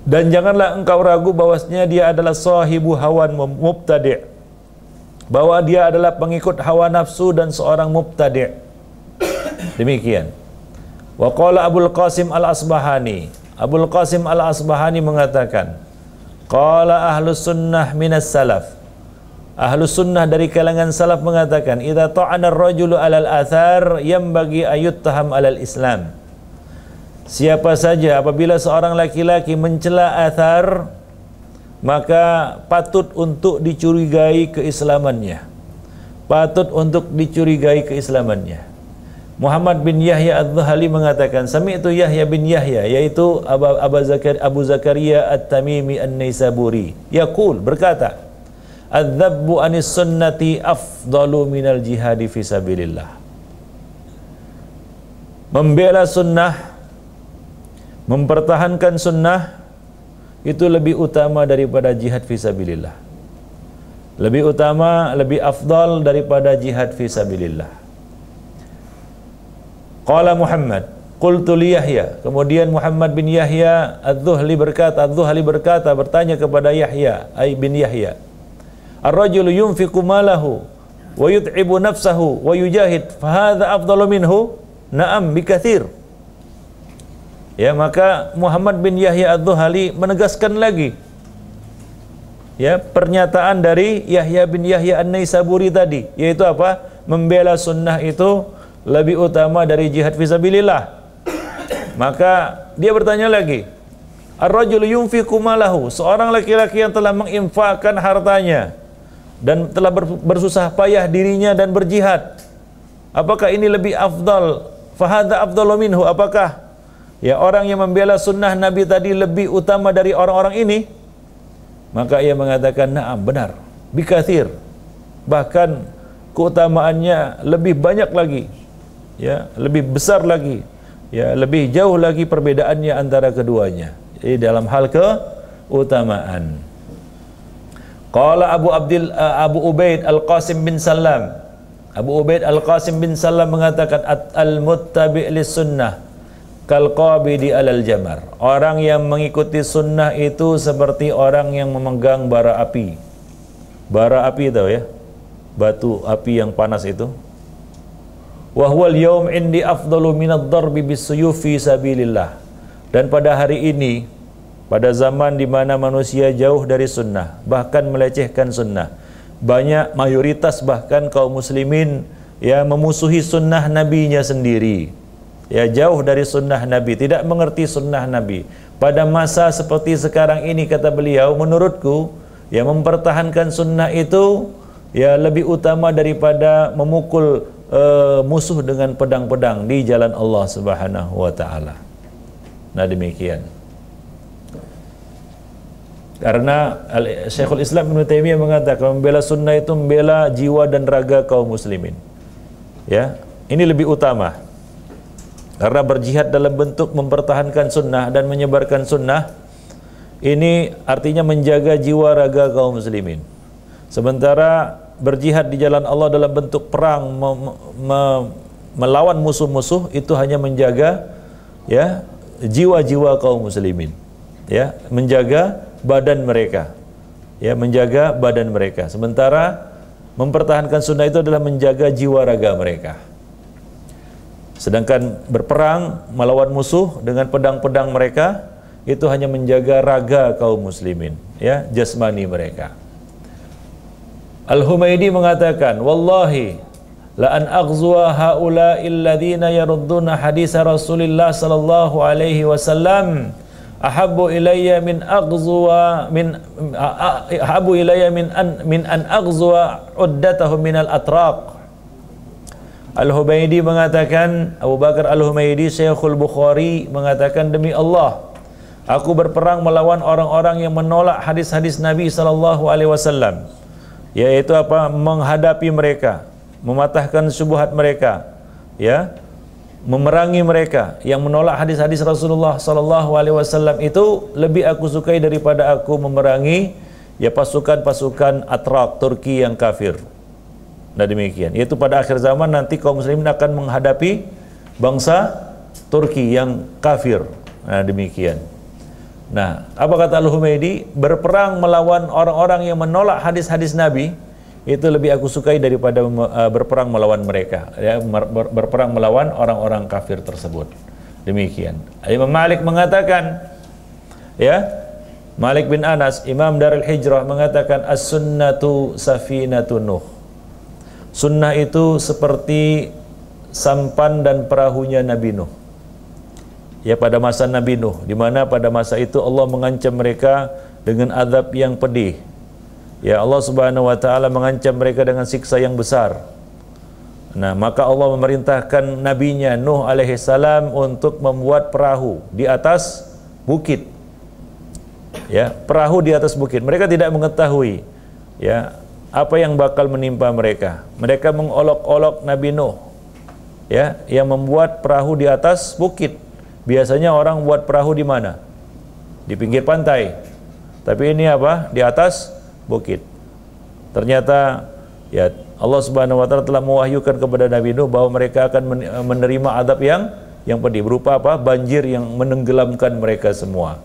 Dan janganlah engkau ragu bahwasanya dia adalah sahibu hawan mubtadi', bahwa dia adalah pengikut hawa nafsu dan seorang mubtadi'. Demikian. Wa qala Abul Qasim Al-Asbahani, Abul Qasim Al-Asbahani mengatakan, qala ahlus sunnah minas salaf, ahlus sunnah dari kalangan salaf mengatakan, idza ta'ana ar-rajulu alal athar yanbaghi ayuttaham alal Islam. Siapa saja apabila seorang laki-laki mencela athar, maka patut untuk dicurigai keislamannya. Patut untuk dicurigai keislamannya. Muhammad bin Yahya Adz-Dzuhali mengatakan, sami'tu Yahya bin Yahya, yaitu Abu Zakaria At-Tamimi An-Naisaburi, yaqul, berkata, adz-dzabbu anis sunnati afdalu minal jihadi fisabilillah. Membela sunnah, mempertahankan sunnah itu lebih utama daripada jihad fisabilillah. Lebih utama, lebih afdal daripada jihad fisabilillah. Qala Muhammad, qultu li Yahya. Kemudian Muhammad bin Yahya Adz-Dzuhali berkata, bertanya kepada Yahya bin Yahya, ar-rajulu yunfiqu malahu wa yut'ibu nafsahu wa yujahid fa hadza afdalu minhu? Na'am bikatsir. Ya, maka Muhammad bin Yahya Adz-Dzuhali menegaskan lagi, ya, pernyataan dari Yahya bin Yahya An-Naisaburi tadi, yaitu apa? Membela sunnah itu lebih utama dari jihad fisabilillah. Maka dia bertanya lagi, ar-rajulu yunfiqu malahu, seorang laki-laki yang telah menginfakkan hartanya dan telah bersusah payah dirinya dan berjihad, apakah ini lebih afdal? Fahadza afdalu minhu, apakah, ya, orang yang membela sunnah Nabi tadi lebih utama dari orang-orang ini? Maka ia mengatakan, na'am, benar, bikatsir, bahkan keutamaannya lebih banyak lagi, ya, lebih besar lagi, ya, lebih jauh lagi perbedaannya antara keduanya, jadi dalam hal keutamaan. Qala Abu Ubaid Al-Qasim bin Salam, Abu Ubaid Al-Qasim bin Salam mengatakan, al-muttabi' lis-sunnah kalqabidi alal jamar. Orang yang mengikuti sunnah itu seperti orang yang memegang bara api. Bara api tahu ya? Batu api yang panas itu. Wa huwal yaum indi afdalu minad darbi bisuyufi sabilillah. Dan pada hari ini, pada zaman di mana manusia jauh dari sunnah, bahkan melecehkan sunnah, banyak, mayoritas bahkan kaum muslimin, ya, memusuhi sunnah nabinya sendiri, ya, jauh dari sunnah Nabi, tidak mengerti sunnah Nabi. Pada masa seperti sekarang ini, kata beliau, menurutku, ya, mempertahankan sunnah itu, ya, lebih utama daripada memukul musuh dengan pedang-pedang di jalan Allah Subhanahu wa Ta'ala. Nah, demikian. Karena Syekhul Islam Ibnu Taimiyah mengatakan, membela sunnah itu membela jiwa dan raga kaum muslimin. Ya, ini lebih utama. Karena berjihad dalam bentuk mempertahankan sunnah dan menyebarkan sunnah, ini artinya menjaga jiwa raga kaum muslimin. Sementara berjihad di jalan Allah dalam bentuk perang, melawan musuh-musuh, itu hanya menjaga, ya, jiwa-jiwa kaum muslimin, ya, menjaga badan mereka, ya, menjaga badan mereka. Sementara mempertahankan sunnah itu adalah menjaga jiwa raga mereka. Sedangkan berperang melawan musuh dengan pedang-pedang mereka, itu hanya menjaga raga kaum muslimin, ya, jasmani mereka. Al-Humaydi mengatakan, wallahi la an aghzuwa haula'il ladzina yarudduna hadis Rasulillah sallallahu alaihi wasallam ahabbu ilayya min aghzuwa min ahabbu ilayya min an aghzuwa uddatahum minal atraq. Al-Humaydi mengatakan, Abu Bakar Al-Humaydi Syekhul Bukhari mengatakan, demi Allah, aku berperang melawan orang-orang yang menolak hadis-hadis Nabi sallallahu alaihi wasallam, yaitu apa? Menghadapi mereka, mematahkan syubhat mereka, ya, memerangi mereka yang menolak hadis-hadis Rasulullah sallallahu alaihi wasallam itu lebih aku sukai daripada aku memerangi ya pasukan-pasukan Atraq Turki yang kafir. Nah demikian, yaitu pada akhir zaman nanti kaum muslimin akan menghadapi bangsa Turki yang kafir. Nah demikian. Nah, apa kata Al-Humaydi? Berperang melawan orang-orang yang menolak hadis-hadis Nabi itu lebih aku sukai daripada berperang melawan mereka, ya, berperang melawan orang-orang kafir tersebut. Demikian. Imam Malik mengatakan, ya, Malik bin Anas, Imam Darul Hijrah mengatakan, as-sunnatu safinatun Nuh. Sunnah itu seperti sampan dan perahunya Nabi Nuh. Ya, pada masa Nabi Nuh, di mana pada masa itu Allah mengancam mereka dengan azab yang pedih. Ya, Allah Subhanahu wa taala mengancam mereka dengan siksa yang besar. Nah, maka Allah memerintahkan nabinya Nuh alaihi salam untuk membuat perahu di atas bukit. Ya, perahu di atas bukit. Mereka tidak mengetahui, ya, apa yang bakal menimpa mereka. Mereka mengolok-olok Nabi Nuh, ya, yang membuat perahu di atas bukit. Biasanya orang buat perahu di mana? Di pinggir pantai. Tapi ini apa? Di atas bukit. Ternyata ya Allah Subhanahu wa taala telah mewahyukan kepada Nabi Nuh bahwa mereka akan menerima azab yang pedih, berupa apa? Banjir yang menenggelamkan mereka semua.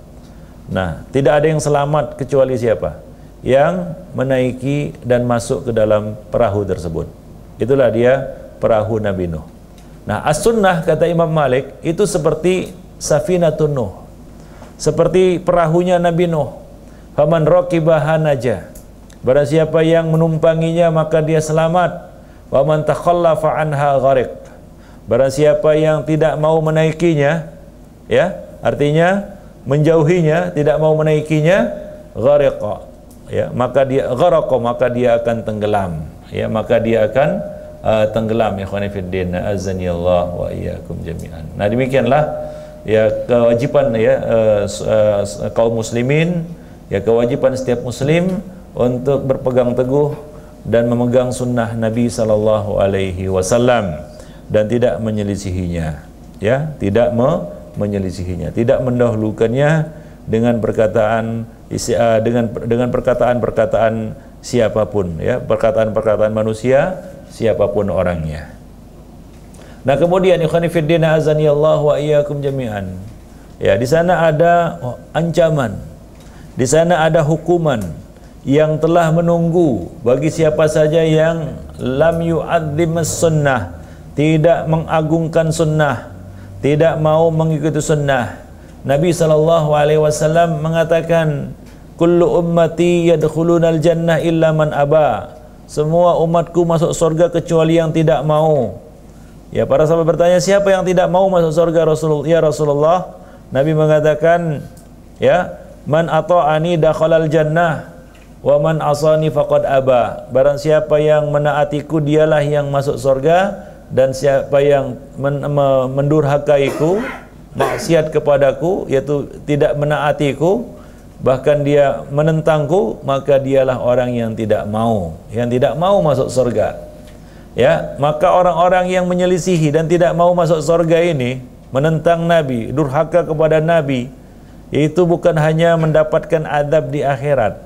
Nah, tidak ada yang selamat kecuali siapa? Yang menaiki dan masuk ke dalam perahu tersebut. Itulah dia perahu Nabi Nuh. Nah, as-sunnah kata Imam Malik itu seperti safinatun Nuh, seperti perahunya Nabi Nuh. Faman raqibaha naja. Barang siapa yang menumpanginya maka dia selamat. Wa man takhallafa anha gharik. Barang siapa yang tidak mau menaikinya, ya, artinya menjauhinya, tidak mau menaikinya, ghariqa. Ya, maka dia gharaqa, maka dia akan tenggelam. Ya, maka dia akan tenggelam. Ya khani fiddin, azanillah wa iyyakum jami'an. Nah, demikianlah ya kewajiban ya kaum muslimin, ya kewajiban setiap muslim untuk berpegang teguh dan memegang sunnah Nabi sallallahu alaihi wasallam dan tidak menyelisihinya, ya, tidak menyelisihinya, tidak mendahulukannya dengan perkataan dengan perkataan-perkataan siapapun, ya, perkataan-perkataan manusia siapapun orangnya. Nah, kemudian ikhwani fiddin azanillahu wa iyyakum jami'an. Ya, di sana ada ancaman. Di sana ada hukuman yang telah menunggu bagi siapa saja yang lam yu'azzimus sunnah, tidak mengagungkan sunnah, tidak mau mengikuti sunnah. Nabi SAW mengatakan, kullu ummati yadkhulunal jannah illa man aba. Semua umatku masuk surga kecuali yang tidak mau. Ya, para sahabat bertanya, siapa yang tidak mau masuk surga ya Rasulullah? Nabi mengatakan, ya, man ata'ani dakhalal jannah wa man asani faqad aba. Barang siapa yang menaatiku dialah yang masuk surga, dan siapa yang mendurhakaiku, maksiat kepadaku, yaitu tidak menaatiku, bahkan dia menentangku, maka dialah orang yang tidak mau masuk surga. Ya, maka orang-orang yang menyelisihi dan tidak mau masuk surga ini, menentang Nabi, durhaka kepada Nabi, itu bukan hanya mendapatkan azab di akhirat,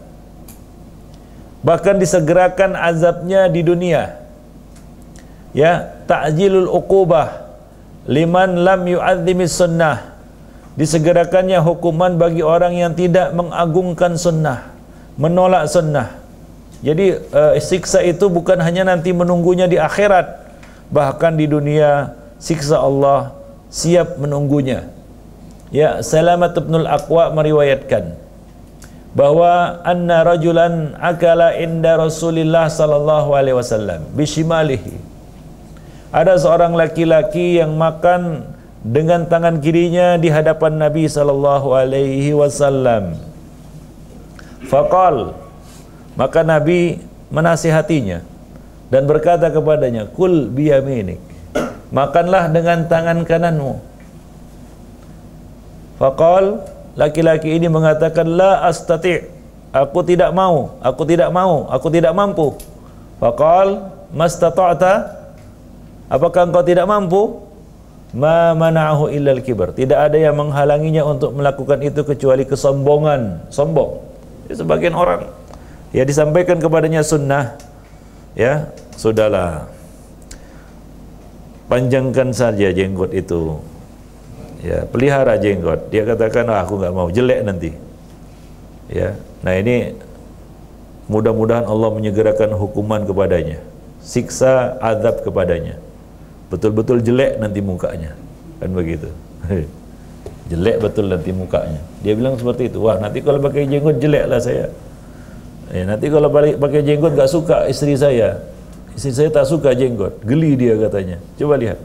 bahkan disegerakan azabnya di dunia. Ya, ta'jilul uqubah liman lam yu'azzimis sunnah. Disegerakannya hukuman bagi orang yang tidak mengagungkan sunnah, menolak sunnah. Jadi siksa itu bukan hanya nanti menunggunya di akhirat, bahkan di dunia siksa Allah siap menunggunya. Ya, Salamat ibnul Aqwa meriwayatkan bahwa anna rajulan akala inda Rasulillah sallallahu alaihi wasallam bishimalihi. Ada seorang laki-laki yang makan dengan tangan kirinya di hadapan Nabi sallallahu alaihi wasallam. Faqal, maka Nabi menasihatinya dan berkata kepadanya, kul biyaminik, makanlah dengan tangan kananmu. Faqal, laki-laki ini mengatakan, la astati', aku tidak mau, aku tidak mampu. Faqal, mastata'ta, apakah engkau tidak mampu? Ma mana'ahu illal kibar, tidak ada yang menghalanginya untuk melakukan itu kecuali kesombongan, sombong. Sebagian orang ya disampaikan kepadanya sunnah, ya sudahlah, panjangkan saja jenggot itu, ya pelihara jenggot. Dia katakan, aku nggak mau, jelek nanti. Ya, nah ini mudah-mudahan Allah menyegerakan hukuman kepadanya, siksa azab kepadanya. Betul-betul jelek nanti mukanya, kan begitu. Jelek betul nanti mukanya. Dia bilang seperti itu. Wah, nanti kalau pakai jenggot jeleklah saya. Nanti kalau pakai jenggot gak suka istri saya. Istri saya tak suka jenggot, geli dia katanya. Coba lihat.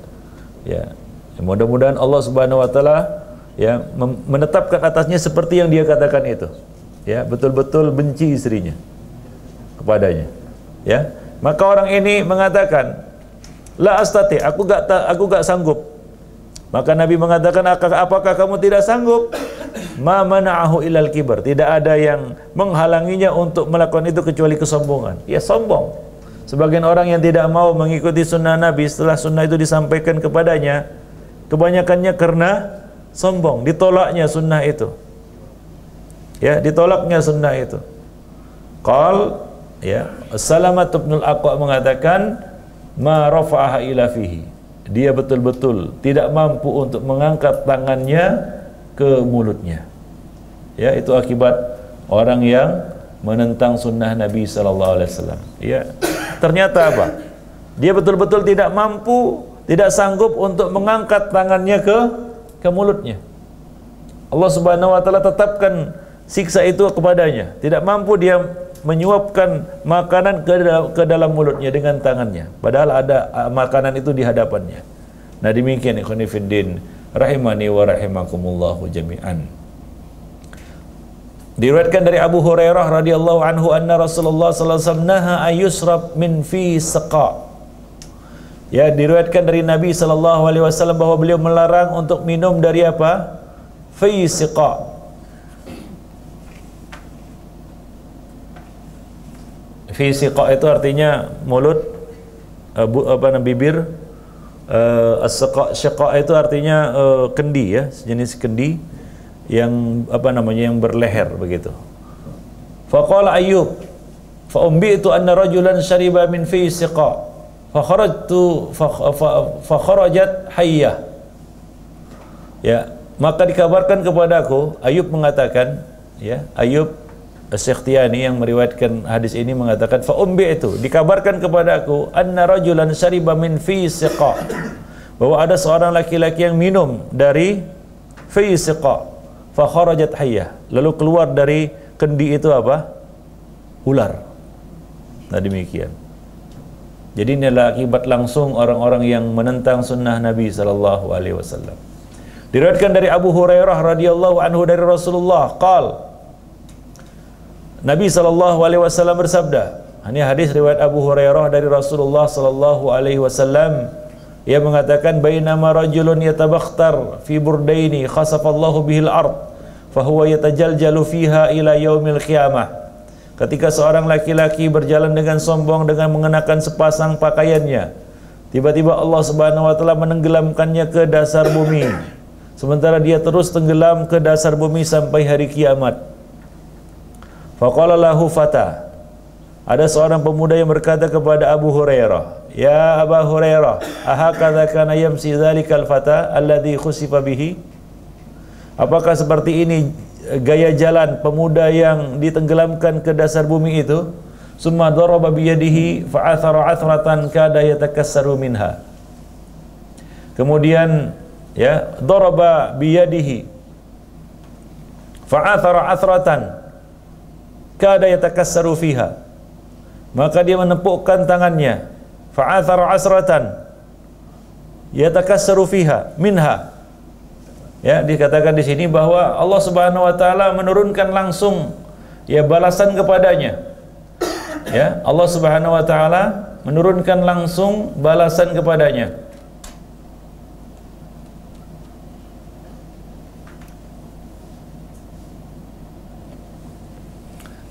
Ya, mudah-mudahan Allah Subhanahu wa taala ya menetapkan atasnya seperti yang dia katakan itu. Ya, betul-betul benci istrinya kepadanya. Ya, maka orang ini mengatakan, la astati, aku gak sanggup. Maka Nabi mengatakan, apakah kamu tidak sanggup? Ma mana'ahu ilal kibar, tidak ada yang menghalanginya untuk melakukan itu kecuali kesombongan. Ya, sombong. Sebagian orang yang tidak mau mengikuti sunnah Nabi setelah sunnah itu disampaikan kepadanya, kebanyakannya karena sombong, ditolaknya sunnah itu. Ya, ditolaknya sunnah itu. Qal, ya, Salamat ibnul Aqwa mengatakan, ma rafa'aha ila fihi, dia betul-betul tidak mampu untuk mengangkat tangannya ke mulutnya. Ya, itu akibat orang yang menentang sunnah Nabi sallallahu alaihi wasallam. Ya, ternyata apa? Dia betul-betul tidak mampu, tidak sanggup untuk mengangkat tangannya ke mulutnya. Allah Subhanahu wa taala tetapkan siksa itu kepadanya. Tidak mampu dia menyuapkan makanan ke dalam mulutnya dengan tangannya, padahal ada makanan itu di hadapannya. Nah, demikian ikhwan fillah rahimani wa rahimakumullah jami'an. Diriwayatkan dari Abu Hurairah radhiyallahu anhu anna Rasulullah sallallahu alaihi wasallam naha ayusrab min fi saqa. Ya, diriwayatkan dari Nabi sallallahu alaihi wasallam bahwa beliau melarang untuk minum dari apa? Fi saqa. Fi siqa itu artinya mulut, bibir. As-siqa itu artinya kendi, ya, sejenis kendi yang yang berleher begitu. Faqala Ayyub fa umbitu anna rajulan shariba min fi siqa fa kharajat hayyah. Ya, maka dikabarkan kepadaku, Ayyub mengatakan, ya, Ayyub As-Sikhtiyani yang meriwayatkan hadis ini mengatakan, fa umbi itu dikabarkan kepadaku anna rajulan syariba min fi siqa, bahwa ada seorang laki-laki yang minum dari fi siqa fa kharajat hayyah, lalu keluar dari kendi itu apa? Ular. Nah, demikian. Jadi inilah akibat langsung orang-orang yang menentang sunnah Nabi sallallahu alaihi wasallam. Diriwayatkan dari Abu Hurairah radhiyallahu anhu dari Rasulullah qala, Nabi sallallahu alaihi wasallam bersabda, ini hadis riwayat Abu Hurairah dari Rasulullah sallallahu alaihi wasallam, ia mengatakan, bainama rajulun yatabakhtar fi burdaini khasafallahu bihil ard fa huwa yatajaljalu fiha ila yaumil qiyamah. Ketika seorang laki-laki berjalan dengan sombong dengan mengenakan sepasang pakaiannya, tiba-tiba Allah Subhanahu wa taala menenggelamkannya ke dasar bumi, sementara dia terus tenggelam ke dasar bumi sampai hari kiamat. Faqala lahu fata, ada seorang pemuda yang berkata kepada Abu Hurairah, ya Abu Hurairah, ahakadha kana yamsi dzalikal fata alladhi khusifa bihi, apakah seperti ini gaya jalan pemuda yang ditenggelamkan ke dasar bumi itu? Summa daraba biyadihi fa'athara 'athratan kada yatakassaru minha. Kemudian, ya, daraba biyadihi fa'athara 'athratan kada yatakassaru fiha, maka dia menepukkan tangannya, fa'athara 'asratan yatakassaru fiha minha, Ya, dikatakan di sini bahwa Allah Subhanahu wa taala menurunkan langsung ya balasan kepadanya. Ya, Allah Subhanahu wa taala menurunkan langsung balasan kepadanya.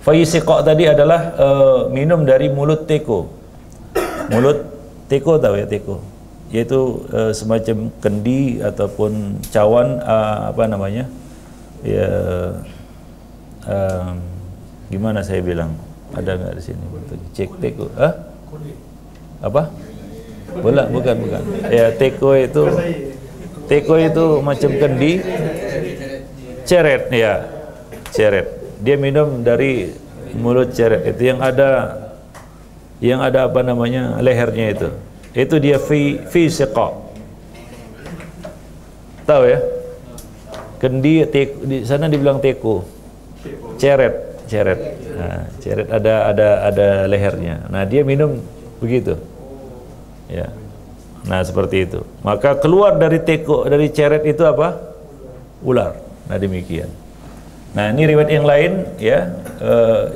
Faisiqa tadi adalah minum dari mulut teko. Mulut teko, tahu ya teko? Yaitu semacam kendi ataupun cawan, apa namanya? Ya, gimana saya bilang? Ada nggak di sini? Cek teko, apa? Bola, bukan. Ya, teko itu macam kendi, ceret, ya, ceret. Dia minum dari mulut ceret itu yang ada apa namanya lehernya itu dia fi siqa. Tahu ya, kendi di sana dibilang teko, ceret. Nah, ceret ada lehernya. Nah, dia minum begitu ya. Nah, seperti itu. Maka keluar dari teko, dari ceret itu apa? Ular. Nah, demikian. Nah, ini riwayat yang lain ya,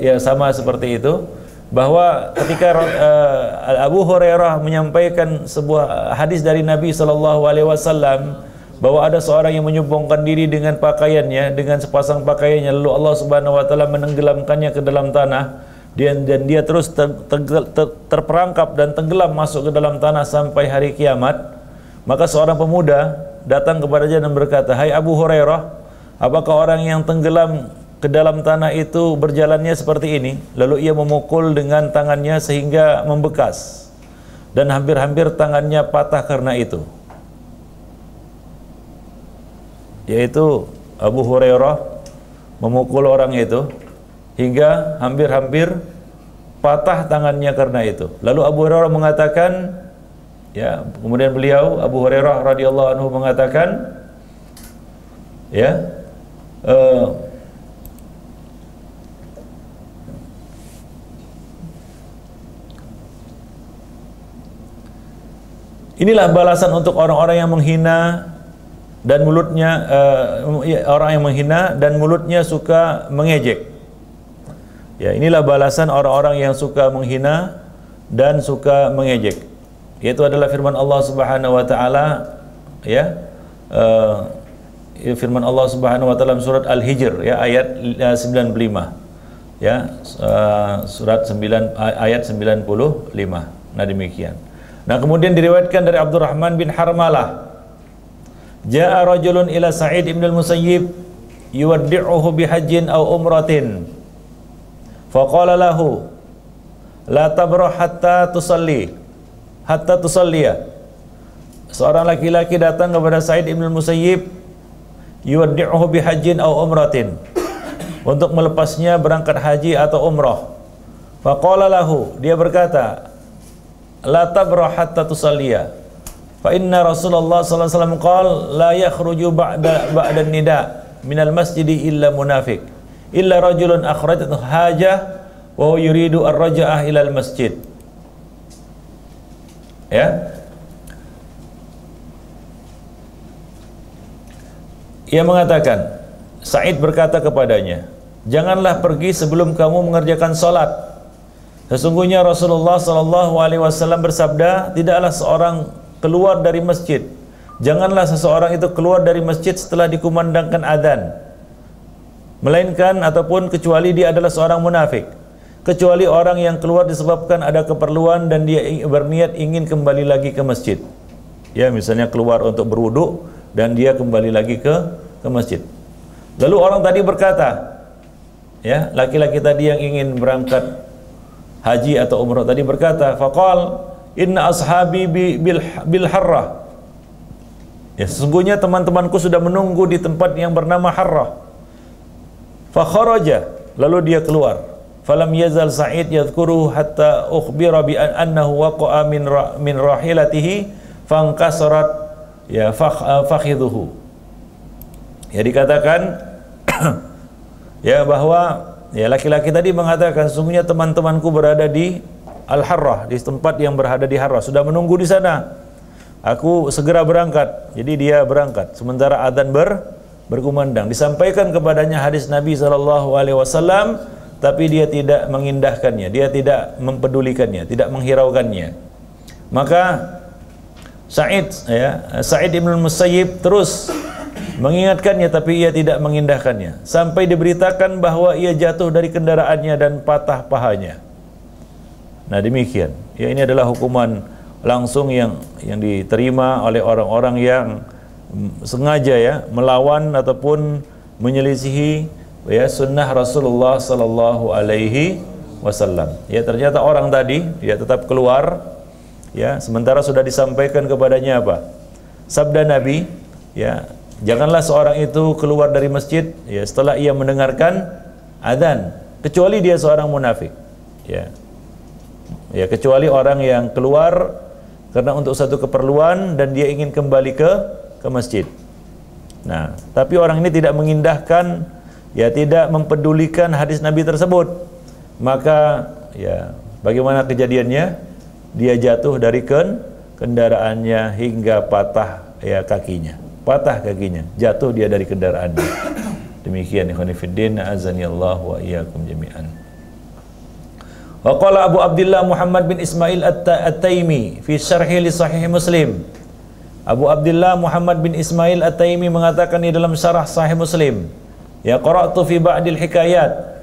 ya sama seperti itu, bahwa ketika Abu Hurairah menyampaikan sebuah hadis dari Nabi SAW bahwa ada seorang yang menyombongkan diri dengan pakaiannya, dengan sepasang pakaiannya, lalu Allah Subhanahu wa taala menenggelamkannya ke dalam tanah, dan dia terus terperangkap dan tenggelam masuk ke dalam tanah sampai hari kiamat. Maka seorang pemuda datang kepadanya dan berkata, "Hai Abu Hurairah, apakah orang yang tenggelam ke dalam tanah itu berjalannya seperti ini?" Lalu ia memukul dengan tangannya sehingga membekas, dan hampir-hampir tangannya patah karena itu. Yaitu Abu Hurairah memukul orang itu hingga hampir-hampir patah tangannya karena itu. Lalu Abu Hurairah mengatakan, ya, kemudian beliau Abu Hurairah radhiyallahu anhu mengatakan, ya, inilah balasan untuk orang-orang yang menghina dan mulutnya, orang yang menghina dan mulutnya suka mengejek. Ya, inilah balasan orang-orang yang suka menghina dan suka mengejek. Yaitu adalah firman Allah Subhanahu wa taala, ya, firman Allah Subhanahu wa taala surat Al-Hijr, ya, ayat 95. Ya, surat 9 ayat 95. Nah, demikian. Nah, kemudian diriwayatkan dari Abdurrahman bin Harmalah, Ja'a rajulun ila Sa'id ibn al-Musayyib yuwaddi'uhu bihajjin aw umratin. Faqala lahu la tabrah hatta tusalliya. Seorang laki-laki datang kepada Sa'id ibn al-Musayyib yuwaddi'uhu bihajjin aw umratin, untuk melepasnya berangkat haji atau umrah. Faqala lahu, dia berkata, la tabrah hatta tusalliya. Fa inna Rasulullah sallallahu alaihi wasallam qala la yakhruju ba'da nida minal masjidi illa munafiq illa rajulun akhrajathu hajah wa huwa yuridu ar-raj'ah ila al-masjid. Ya. Ia mengatakan, Sa'id berkata kepadanya, "Janganlah pergi sebelum kamu mengerjakan salat. Sesungguhnya Rasulullah sallallahu alaihi wasallam bersabda, tidaklah seorang keluar dari masjid, janganlah seseorang itu keluar dari masjid setelah dikumandangkan adzan, melainkan ataupun kecuali dia adalah seorang munafik, kecuali orang yang keluar disebabkan ada keperluan dan dia berniat ingin kembali lagi ke masjid." Ya, misalnya keluar untuk berwudu dan dia kembali lagi ke masjid. Lalu orang tadi berkata, ya, laki-laki tadi yang ingin berangkat haji atau umrah tadi berkata, faqal inna ashabi bil harrah. Ya, sesungguhnya teman-temanku sudah menunggu di tempat yang bernama Harrah. Fa kharaja, lalu dia keluar. Falam yazal Sa'id yadhkuru hatta ukhbira bi annahu waqa'a min rahilatihi fankasarat ya fakhidhuhu. Ya, dikatakan ya bahwa ya laki-laki tadi mengatakan sesungguhnya teman-temanku berada di Al-Harrah, di tempat yang berada di Harrah, sudah menunggu di sana. Aku segera berangkat. Jadi dia berangkat sementara adzan berkumandang. Disampaikan kepadanya hadis Nabi SAW, tapi dia tidak mengindahkannya, dia tidak mempedulikannya, tidak menghiraukannya. Maka Sa'id ibn Musayyib terus mengingatkannya, tapi ia tidak mengindahkannya, sampai diberitakan bahwa ia jatuh dari kendaraannya dan patah pahanya. Nah demikian. Ya, ini adalah hukuman langsung yang diterima oleh orang-orang yang sengaja melawan ataupun menyelisihi sunnah Rasulullah sallallahu alaihi wasallam. Ya, ternyata orang tadi tetap keluar sementara sudah disampaikan kepadanya apa? Sabda Nabi, janganlah seorang itu keluar dari masjid setelah ia mendengarkan adzan, kecuali dia seorang munafik. Kecuali orang yang keluar karena untuk satu keperluan dan dia ingin kembali ke masjid. Nah, tapi orang ini tidak mengindahkan, tidak mempedulikan hadis Nabi tersebut. Maka bagaimana kejadiannya? Dia jatuh dari kendaraannya hingga patah kakinya. Patah kakinya, jatuh dia dari kendaraannya. Demikian ikhwan fillah, azanillahu wa iyyakum jami'an. Wa qala Abu Abdullah Muhammad bin Ismail At-Taimi fi syarhi li Sahih Muslim. Abu Abdullah Muhammad bin Ismail At-Taimi mengatakan di dalam syarah Sahih Muslim, qara'tu fi ba'dil hikayat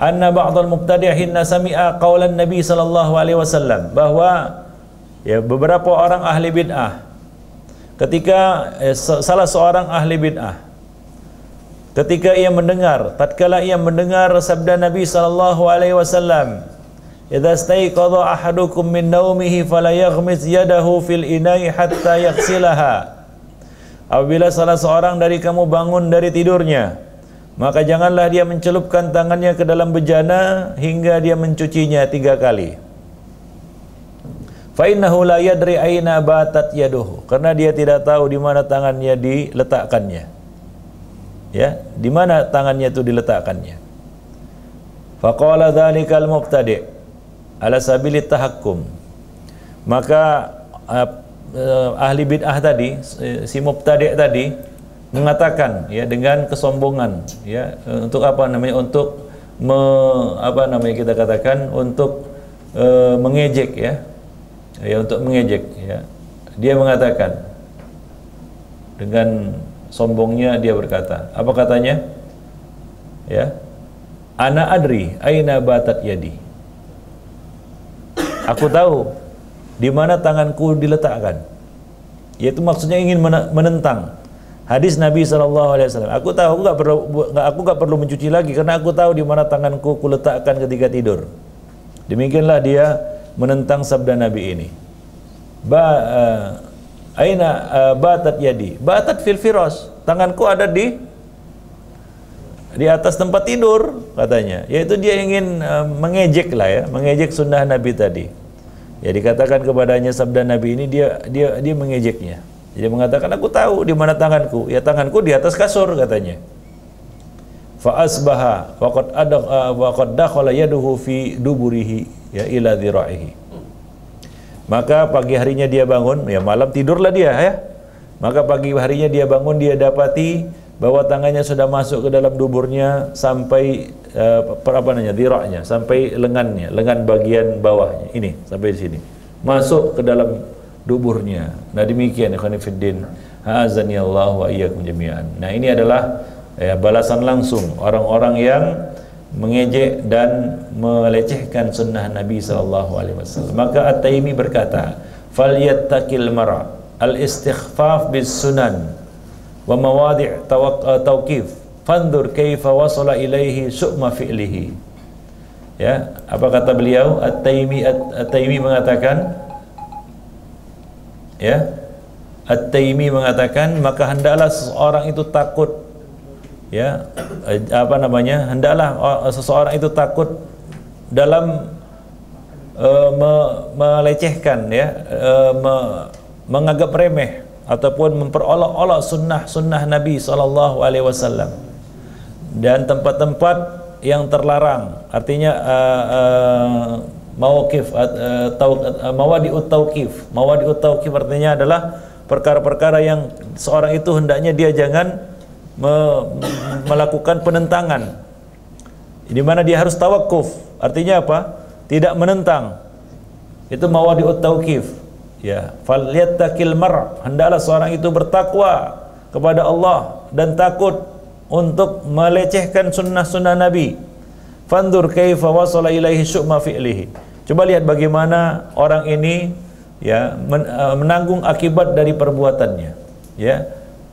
anna ba'dal mubtadi'in sami'a qaulan Nabi sallallahu alaihi wasallam, bahwa beberapa orang ahli bid'ah ketika salah seorang ahli bid'ah ketika ia mendengar, tatkala ia mendengar sabda Nabi sallallahu alaihi wasallam, "Idza staiqadha ahadukum min naumihi fala yaghmis yadahu fil ina'i hatta yaghsilaha." Apabila salah seorang dari kamu bangun dari tidurnya, maka janganlah dia mencelupkan tangannya ke dalam bejana hingga dia mencucinya 3 kali. Fa innahu la yadri aina batat yaduhu, karena dia tidak tahu di mana tangannya diletakkannya. Di mana tangannya itu diletakkannya. Faqala dzalikal mubtadi' ala sabili tahakkum. Maka ahli bid'ah tadi, si mubtadi' tadi mengatakan dengan kesombongan, untuk apa namanya? Untuk kita katakan untuk mengejek untuk mengejek Dia mengatakan dengan sombongnya, dia berkata, apa katanya? Ana adri aina batat yadi. Aku tahu di mana tanganku diletakkan. Yaitu maksudnya ingin menentang hadis Nabi SAW. Aku tahu, aku nggak perlu mencuci lagi karena aku tahu di mana tanganku kuletakkan ketika tidur. Demikianlah dia menentang sabda Nabi ini. Aina batat yadi, batat fil firas, tanganku ada di atas tempat tidur, katanya. Yaitu dia ingin mengejek mengejek sunnah Nabi tadi. Dikatakan kepadanya sabda Nabi ini, dia mengejeknya. Jadi mengatakan, aku tahu di mana tanganku. Tanganku di atas kasur, katanya. Fa asbaha waqad dakhala yaduhu fi duburihi ila dhira'ihi. Maka pagi harinya dia bangun, malam tidurlah dia Maka pagi harinya dia bangun, dia dapati bahwa tangannya sudah masuk ke dalam duburnya sampai dhira'nya, sampai lengannya, lengan bagian bawahnya. Ini sampai di sini. Masuk ke dalam duburnya. Nah demikian ikhwan fillah, azani Allah wa iyyakum jami'an. Nah ini adalah balasan langsung orang-orang yang mengejek dan melecehkan sunnah Nabi SAW. Maka At-Taimi berkata, "Falyattaqil mar'a al-istighfaf bis sunan wa mawadi' tawqif, fandur kaifa wasala ilaihi su'ma fi'lihi." Apa kata beliau? At-Taimi mengatakan, At-Taimi mengatakan, maka hendaklah seseorang itu takut, hendaklah seseorang itu takut dalam melecehkan, menganggap remeh ataupun memperolok-olok sunnah Nabi SAW dan tempat-tempat yang terlarang. Artinya mawadi'ut tauqif. Mawadi'ut tauqif artinya adalah perkara-perkara yang seorang itu hendaknya dia jangan melakukan penentangan, di mana dia harus tawakuf. Artinya apa? Tidak menentang. Itu mawadi'ut tauqif. Ya, falyattaqil mar', hendaklah seorang itu bertakwa kepada Allah dan takut untuk melecehkan sunnah-sunnah Nabi. Fandur kaifa wasala ilaihi syu'ma fi'lihi. Coba lihat bagaimana orang ini ya menanggung akibat dari perbuatannya. Ya.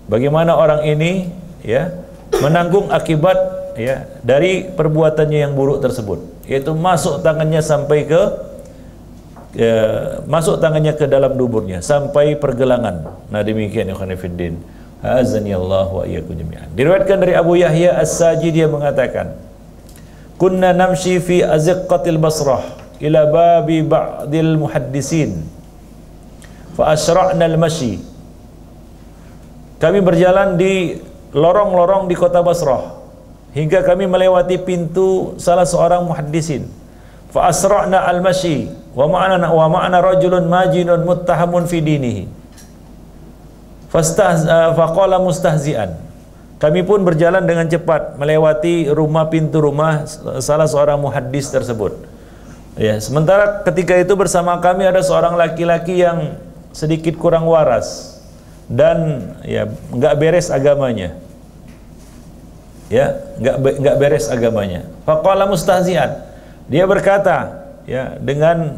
Bagaimana orang ini ya menanggung akibat ya dari perbuatannya yang buruk tersebut, yaitu masuk tangannya sampai ke masuk tangannya ke dalam duburnya sampai pergelangan. Nah, demikian ikhwan fillah. Azani Allah wa iyyakum jami'an. Diriwayatkan dari Abu Yahya As-Saji, dia mengatakan, kunna namshi fi azqatil Basrah ila babi ba'dil muhaddisin fa asra'na al-mashi. Kami berjalan di lorong-lorong di kota Basrah hingga kami melewati pintu salah seorang muhaddisin. Fa asra'na al-mashi wa ma'ana rajulun majinun muttahamun fi dinihi. Faqala mustahzi'an. Kami pun berjalan dengan cepat melewati pintu rumah salah seorang muhaddis tersebut. Ya, sementara ketika itu bersama kami ada seorang laki-laki yang sedikit kurang waras dan ya enggak beres agamanya. Ya, enggak beres agamanya. Faqala mustahzi'an. Dia berkata ya dengan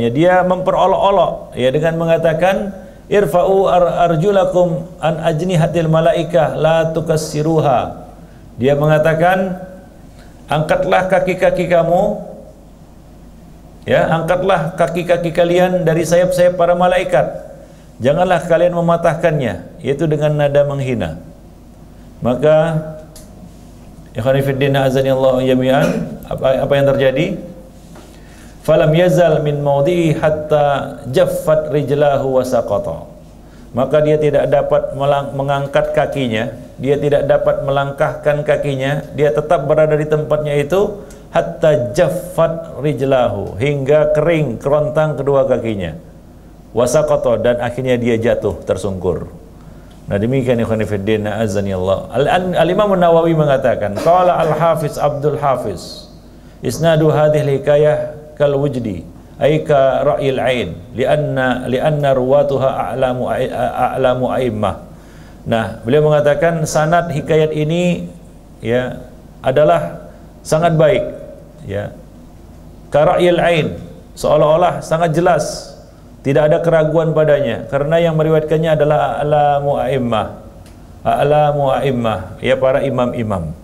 dia memperolok-olok ya dengan mengatakan, irfa'u arjulakum an ajnihatil malaikah la tukassiruha. Dia mengatakan, angkatlah kaki-kaki kamu, ya, angkatlah kaki-kaki kalian dari sayap-sayap para malaikat, janganlah kalian mematahkannya, yaitu dengan nada menghina. Maka ikhwan fillah azanillahu jami'an, apa yang terjadi? Falam yazal min maudhi'i hatta jaffat rijlahu wa saqata. Maka dia tidak dapat mengangkat kakinya, dia tidak dapat melangkahkan kakinya, dia tetap berada di tempatnya itu hatta jaffat rijlahu, hingga kering kerontang kedua kakinya. Wa saqata, dan akhirnya dia jatuh tersungkur. Nah, demikian ikhwan fillah azanillah. Al-Imam An-Nawawi mengatakan, qala Al-Hafiz Abdul Hafiz, isnadu hadhihi hikayah kal wujdi ay ka ra'il ain lianna ruwatuha a'lamu a'immah. Nah, beliau mengatakan sanad hikayat ini ya adalah sangat baik ya, ka ra'il ain, seolah-olah sangat jelas, tidak ada keraguan padanya, karena yang meriwayatkannya adalah a'lamu a'immah, ya, para imam-imam.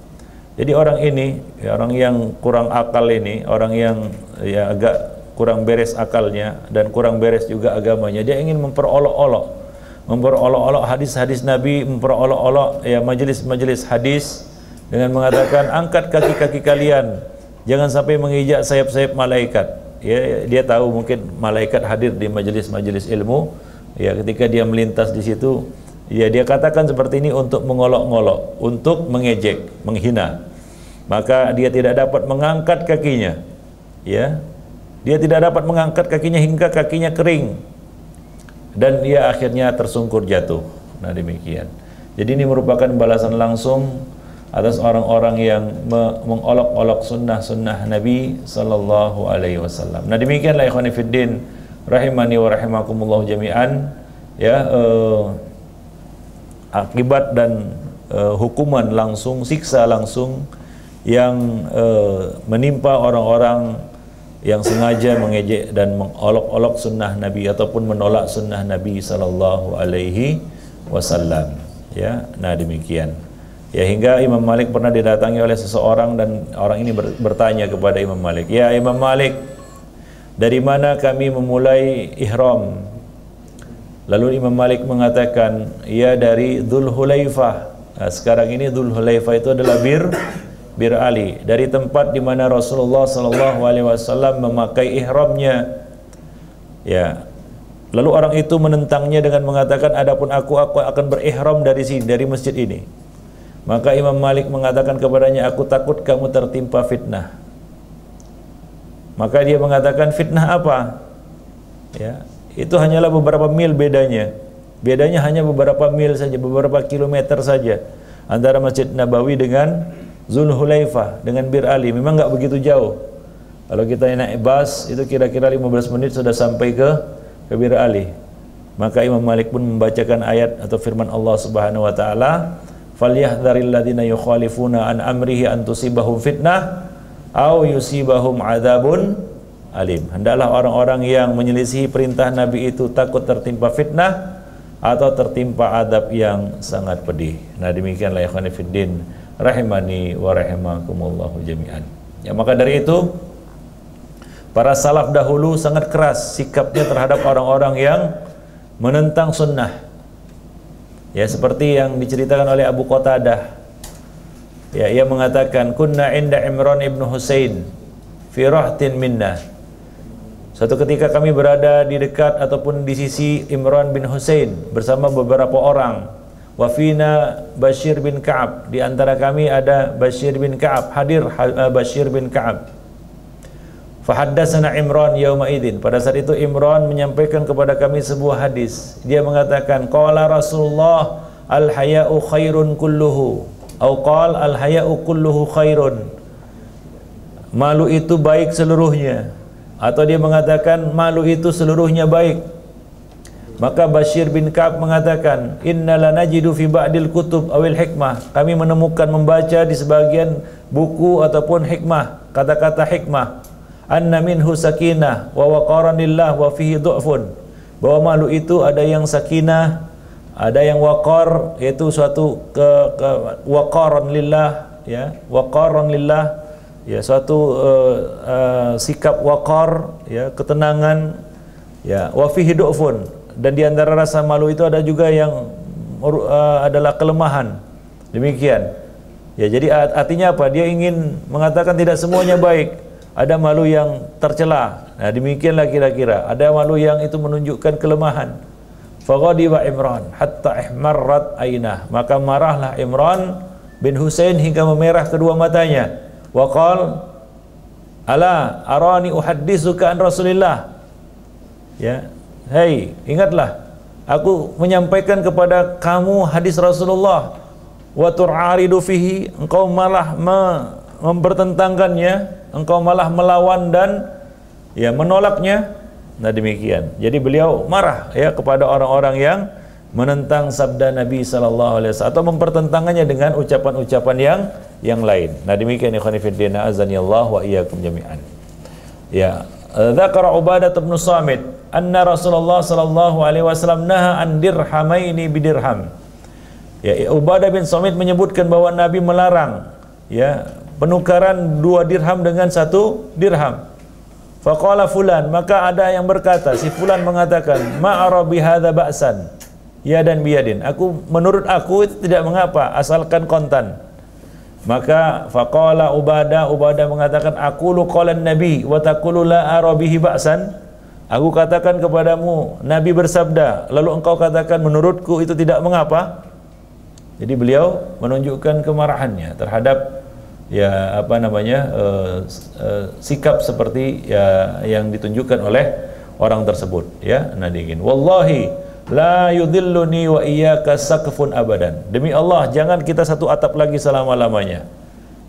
Jadi orang ini, ya, orang yang kurang akal ini, orang yang ya agak kurang beres akalnya dan kurang beres juga agamanya, dia ingin memperolok-olok hadis-hadis Nabi, memperolok-olok ya majelis-majelis hadis dengan mengatakan, angkat kaki-kaki kalian, jangan sampai menginjak sayap-sayap malaikat. Ya, dia tahu mungkin malaikat hadir di majelis-majelis ilmu. Ya, ketika dia melintas di situ, ya dia katakan seperti ini untuk mengolok-olok, untuk mengejek, menghina. Maka dia tidak dapat mengangkat kakinya. Ya. Dia tidak dapat mengangkat kakinya hingga kakinya kering. Dan dia akhirnya tersungkur jatuh. Nah, demikian. Jadi ini merupakan balasan langsung atas orang-orang yang mengolok-olok sunnah-sunnah Nabi sallallahu alaihi wasallam. Nah, demikianlah ikhwan fillah rahimani wa rahimakumullah jami'an, ya, akibat dan hukuman langsung, siksa langsung yang menimpa orang-orang yang sengaja mengejek dan mengolok-olok sunnah Nabi ataupun menolak sunnah Nabi sallallahu alaihi wasallam. Ya, nah demikian. Ya, hingga Imam Malik pernah didatangi oleh seseorang dan orang ini bertanya kepada Imam Malik, "Ya Imam Malik, dari mana kami memulai ihram?" Lalu Imam Malik mengatakan, "Ya dari Dzul Hulaifah." Nah, sekarang ini Dzul Hulaifah itu adalah Bir Ali, dari tempat di mana Rasulullah sallallahu alaihi wasallam memakai ihramnya. Ya. Lalu orang itu menentangnya dengan mengatakan, "Adapun aku akan berihram dari sini, dari masjid ini." Maka Imam Malik mengatakan kepadanya, "Aku takut kamu tertimpa fitnah." Maka dia mengatakan, fitnah apa? Ya, itu hanyalah beberapa mil bedanya. Bedanya hanya beberapa mil saja, beberapa kilometer saja antara Masjid Nabawi dengan Zulhulaifah, dengan Bir Ali. Memang nggak begitu jauh. Kalau kita naik bus itu kira-kira 15 menit sudah sampai ke Bir Ali. Maka Imam Malik pun membacakan ayat atau firman Allah Subhanahu wa taala, "Falyahdharil ladzina yukhalifuna an amrihi an tusibahum fitnah aw yusibahum adzabun alim." Hendaklah orang-orang yang menyelisihi perintah Nabi itu takut tertimpa fitnah atau tertimpa adab yang sangat pedih. Nah, demikianlah ikhwan fillah rahimani wa rahimakumullah jami'an. Ya, maka dari itu para salaf dahulu sangat keras sikapnya terhadap orang-orang yang menentang sunnah. Ya, seperti yang diceritakan oleh Abu Qatadah. Ya, ia mengatakan, kunna inda Imran ibn Husain fi rahtin minna. Suatu ketika kami berada di dekat ataupun di sisi Imran bin Husain bersama beberapa orang. Wafina Bashir bin Ka'ab, di antara kami ada Bashir bin Ka'ab, hadir Bashir bin Ka'ab. Fahaddatsana Imran yauma idzin. Pada saat itu Imran menyampaikan kepada kami sebuah hadis. Dia mengatakan, qala Rasulullah al-haya'u khairun kulluhu, atau qala al-haya'u kulluhu khairun. Malu itu baik seluruhnya. Atau dia mengatakan malu itu seluruhnya baik. Maka Bashir bin Ka'ab mengatakan, innala najidu fi ba'dil kutub awil hikmah. Kami menemukan membaca di sebagian buku ataupun hikmah, kata-kata hikmah. Anna minhu sakinah wa waqaran lillah wa fihi du'fun. Bahwa malu itu ada yang sakinah, ada yang waqar, yaitu suatu waqaran lillah, ya, waqaran lillah. Ya, suatu sikap waqar, ya, ketenangan, ya, wa fihi du'fun, dan di antara rasa malu itu ada juga yang adalah kelemahan. Demikian. Ya, jadi artinya apa? Dia ingin mengatakan tidak semuanya baik. Ada malu yang tercela. Nah, demikianlah kira-kira. Ada malu yang itu menunjukkan kelemahan. Faghadiba Imran hatta ihmarrat ainah. Maka marahlah Imran bin Husain hingga memerah kedua matanya. Wa qala ala arani uhadditsuka an Rasulillah. Ya, hei, ingatlah aku menyampaikan kepada kamu hadis Rasulullah. Wa tur'aridu fihi, engkau malah mempertentangkannya, engkau malah melawan dan ya menolaknya. Nah, demikian. Jadi beliau marah ya kepada orang-orang yang menentang sabda Nabi sallallahu alaihi wasallam atau mempertentangannya dengan ucapan-ucapan yang lain. Nah, demikian ikhwan fillah azanillah wa iyyakum jami'an. Ya, dzakara Ubadah bin Samit anna Rasulullah sallallahu alaihi wasallam naha an dirhamaini bidirham. Ya, Ubadah bin Samit menyebutkan bahwa Nabi melarang ya penukaran 2 dirham dengan 1 dirham. Faqala fulan, maka ada yang berkata, si fulan mengatakan, ma'ara bihadza ba'san ya dan biyadin. Menurut aku itu tidak mengapa asalkan kontan. Maka faqala Ubadah mengatakan, aqulu qala Nabi wa taqulu la ara bihi ba'san. Aku katakan kepadamu Nabi bersabda, lalu engkau katakan menurutku itu tidak mengapa. Jadi beliau menunjukkan kemarahannya terhadap ya apa namanya sikap seperti ya yang ditunjukkan oleh orang tersebut ya. Nah, dingin. Wallahi la yudhilluni wa iyyaka saqfun abadan. Demi Allah, jangan kita satu atap lagi selama-lamanya.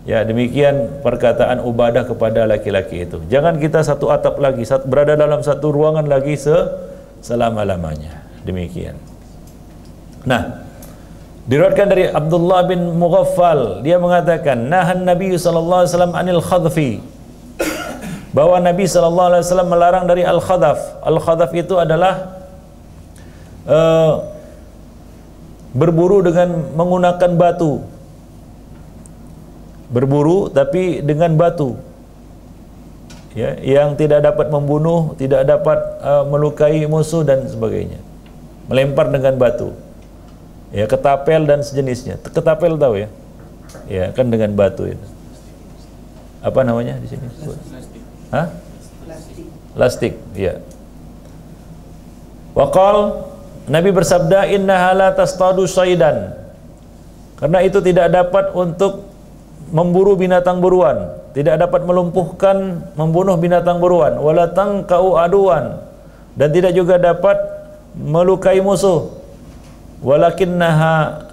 Ya, demikian perkataan Ubadah kepada laki-laki itu. Jangan kita satu atap lagi, berada dalam satu ruangan lagi selama-lamanya. Demikian. Nah, diriwayatkan dari Abdullah bin Mughaffal, dia mengatakan, nahan Nabi sallallahu alaihi wasallam anil khadfi. Bahwa Nabi sallallahu alaihi wasallam melarang dari al-khadaf. Al-khadaf itu adalah berburu dengan menggunakan batu. Berburu tapi dengan batu. Ya, yang tidak dapat membunuh, tidak dapat melukai musuh dan sebagainya. Melempar dengan batu. Ya, ketapel dan sejenisnya. Ketapel tahu ya? Ya, kan dengan batu itu. Apa namanya di sini? Hah? Lastik, ya. Waqal, Nabi bersabda, innaha la tastadu syaidan. Karena itu tidak dapat untuk memburu binatang buruan. tidak dapat melumpuhkan, membunuh binatang buruan, wala tangkau aduan, dan tidak juga dapat melukai musuh, walakinnaha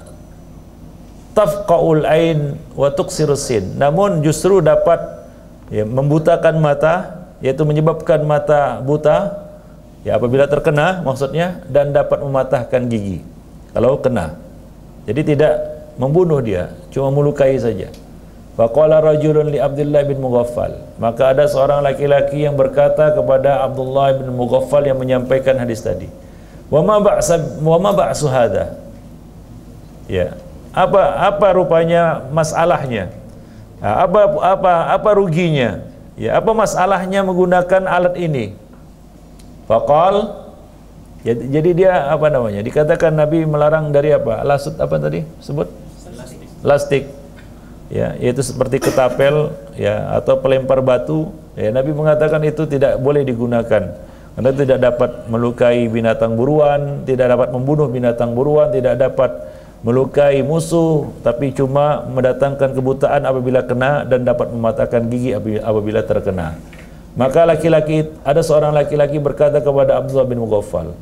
tafqaul ain wa tuqsirus sin, namun justru dapat membutakan mata, yaitu menyebabkan mata buta apabila terkena maksudnya, dan dapat mematahkan gigi kalau kena. Jadi tidak membunuh dia, cuma melukai saja. Faqala rajulun li Abdullah bin Mughaffal, maka ada seorang laki-laki yang berkata kepada Abdullah bin Mughaffal yang menyampaikan hadis tadi, wa ma ba'su hadha, apa rupanya masalahnya, apa ruginya, apa masalahnya menggunakan alat ini. Faqal, jadi dia dikatakan Nabi melarang dari apa? Lasut apa tadi sebut? Lastik. Yaitu seperti ketapel atau pelempar batu. Nabi mengatakan itu tidak boleh digunakan karena tidak dapat melukai binatang buruan, tidak dapat membunuh binatang buruan, tidak dapat melukai musuh, tapi cuma mendatangkan kebutaan apabila kena dan dapat mematahkan gigi apabila terkena. Maka ada seorang laki-laki berkata kepada Abdullah bin Mughaffal,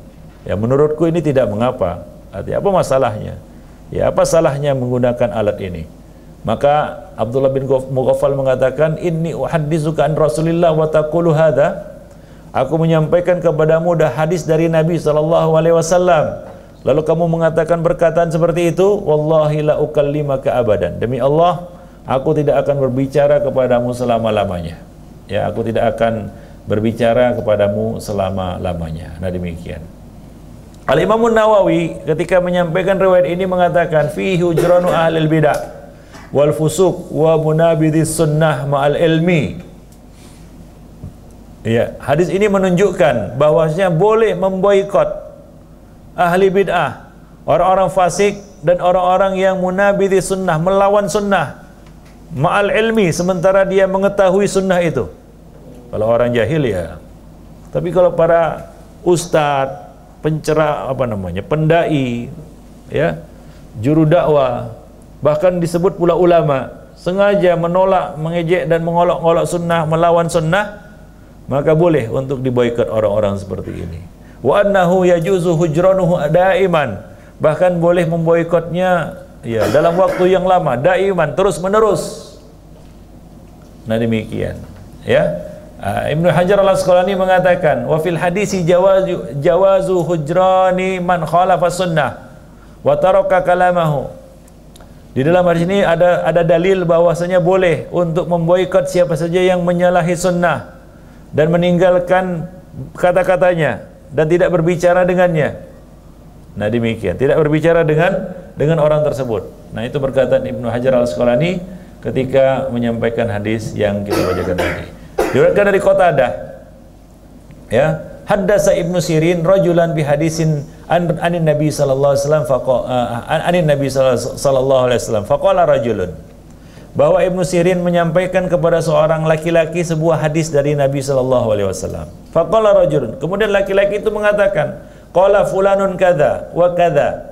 menurutku ini tidak mengapa. Artinya apa masalahnya? Apa salahnya menggunakan alat ini? Maka Abdullah bin Mughaffal mengatakan, inni uhadditsuka an Rasulillah wa taqulu hadza. Aku menyampaikan kepadamu dah hadis dari Nabi SAW, lalu kamu mengatakan perkataan seperti itu. Wallahi la ukallimaka abadan, demi Allah aku tidak akan berbicara kepadamu selama-lamanya. Aku tidak akan berbicara kepadamu selama-lamanya. Nah, demikian. Al-Imam Nawawi ketika menyampaikan riwayat ini mengatakan, fihi hujranu ahlil bidah wal fusuq wa munabidhis sunnah ma'al ilmi. Hadis ini menunjukkan bahwasanya boleh memboikot ahli bid'ah, orang-orang fasik dan orang-orang yang munabidhi sunnah, melawan sunnah, ma'al ilmi, sementara dia mengetahui sunnah itu. Kalau orang jahil tapi kalau para ustadz, pencerah pendai, juru dakwah, bahkan disebut pula ulama, sengaja menolak, mengejek dan mengolok-olok sunnah, melawan sunnah, maka boleh untuk diboikot orang-orang seperti ini. Wa annahu yajuzu hujranuhu daiman, bahkan boleh memboikotnya dalam waktu yang lama, daiman, terus menerus. Nah, demikian. Ibnu Hajar al-Asqalani mengatakan, wa fil hadisi jawazu hujrani man khalafa sunnah wa taraka kalamahu. Di dalam hadis ini ada dalil bahwasanya boleh untuk memboikot siapa saja yang menyalahi sunnah dan meninggalkan kata-katanya dan tidak berbicara dengannya. Nah, demikian, tidak berbicara dengan orang tersebut. Nah, itu perkataan Ibnu Hajar al-Asqalani ketika menyampaikan hadis yang kita bacakan tadi. Diriwayatkan dari Qatadah, haddasa Ibnu Sirin rajulan bi hadisin anin Nabi sallallahu alaihi wasallam anin Nabi sallallahu alaihi wasallam faqala rajulun, bahwa Ibnu Sirin menyampaikan kepada seorang laki-laki sebuah hadis dari Nabi sallallahu alaihi wasallam. Faqala rajulun, kemudian laki-laki itu mengatakan, qala fulanun kadza wa kadza.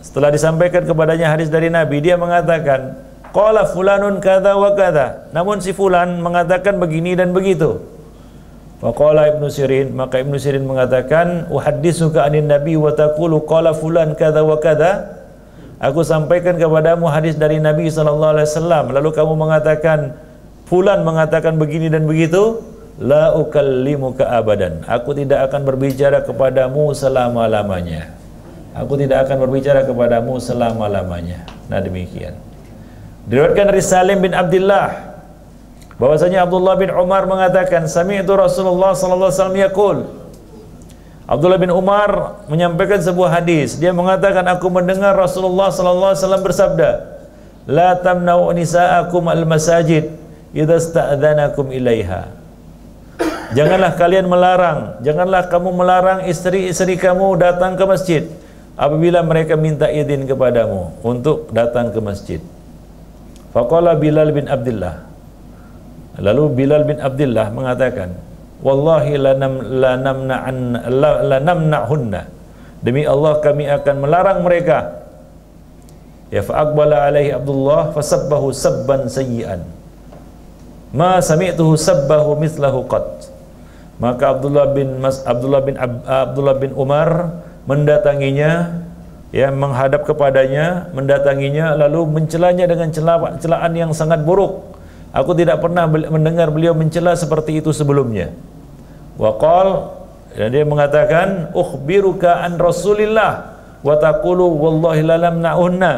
Setelah disampaikan kepadanya hadis dari Nabi, dia mengatakan, qala fulanun kadza wa kadza, namun si fulan mengatakan begini dan begitu. Faqala Ibnu Sirin, maka Ibnu Sirin mengatakan, uhadditsuka anin nabi wa taqulu qala fulan kadza wa kadza. Aku sampaikan kepadamu hadis dari Nabi sallallahu alaihi wasallam, lalu kamu mengatakan fulan mengatakan begini dan begitu. La ukallimuka abadan, aku tidak akan berbicara kepadamu selama-lamanya. Aku tidak akan berbicara kepadamu selama-lamanya. Nah, demikian. Diriwayatkan dari Salim bin Abdullah bahwasanya Abdullah bin Umar mengatakan, sami'tu Rasulullah sallallahu alaihi wasallam yaqul. Abdullah bin Umar menyampaikan sebuah hadis. Dia mengatakan, aku mendengar Rasulullah sallallahu alaihi wasallam bersabda, la tamna'u nisa'akum al-masajid idza sta'dzanakum ilaiha. Janganlah kalian melarang, janganlah kamu melarang istri-istri kamu datang ke masjid apabila mereka minta izin kepadamu untuk datang ke masjid. Faqala Bilal bin Abdullah. Lalu Bilal bin Abdullah mengatakan, wallahi la namna'hunna, demi Allah kami akan melarang mereka. Ya, fa aqbala alaihi Abdullah fasabbahu sabban sayyi'an. Ma sami'tuhu sabbahu mithlahu qat. Maka Abdullah bin Umar mendatanginya, ya, menghadap kepadanya, mendatanginya lalu mencelanya dengan celaan yang sangat buruk. Aku tidak pernah mendengar beliau mencela seperti itu sebelumnya. Wa qala, dan dia mengatakan, ukhbiruka an Rasulillah wa taqulu wallahi la lamna'unna.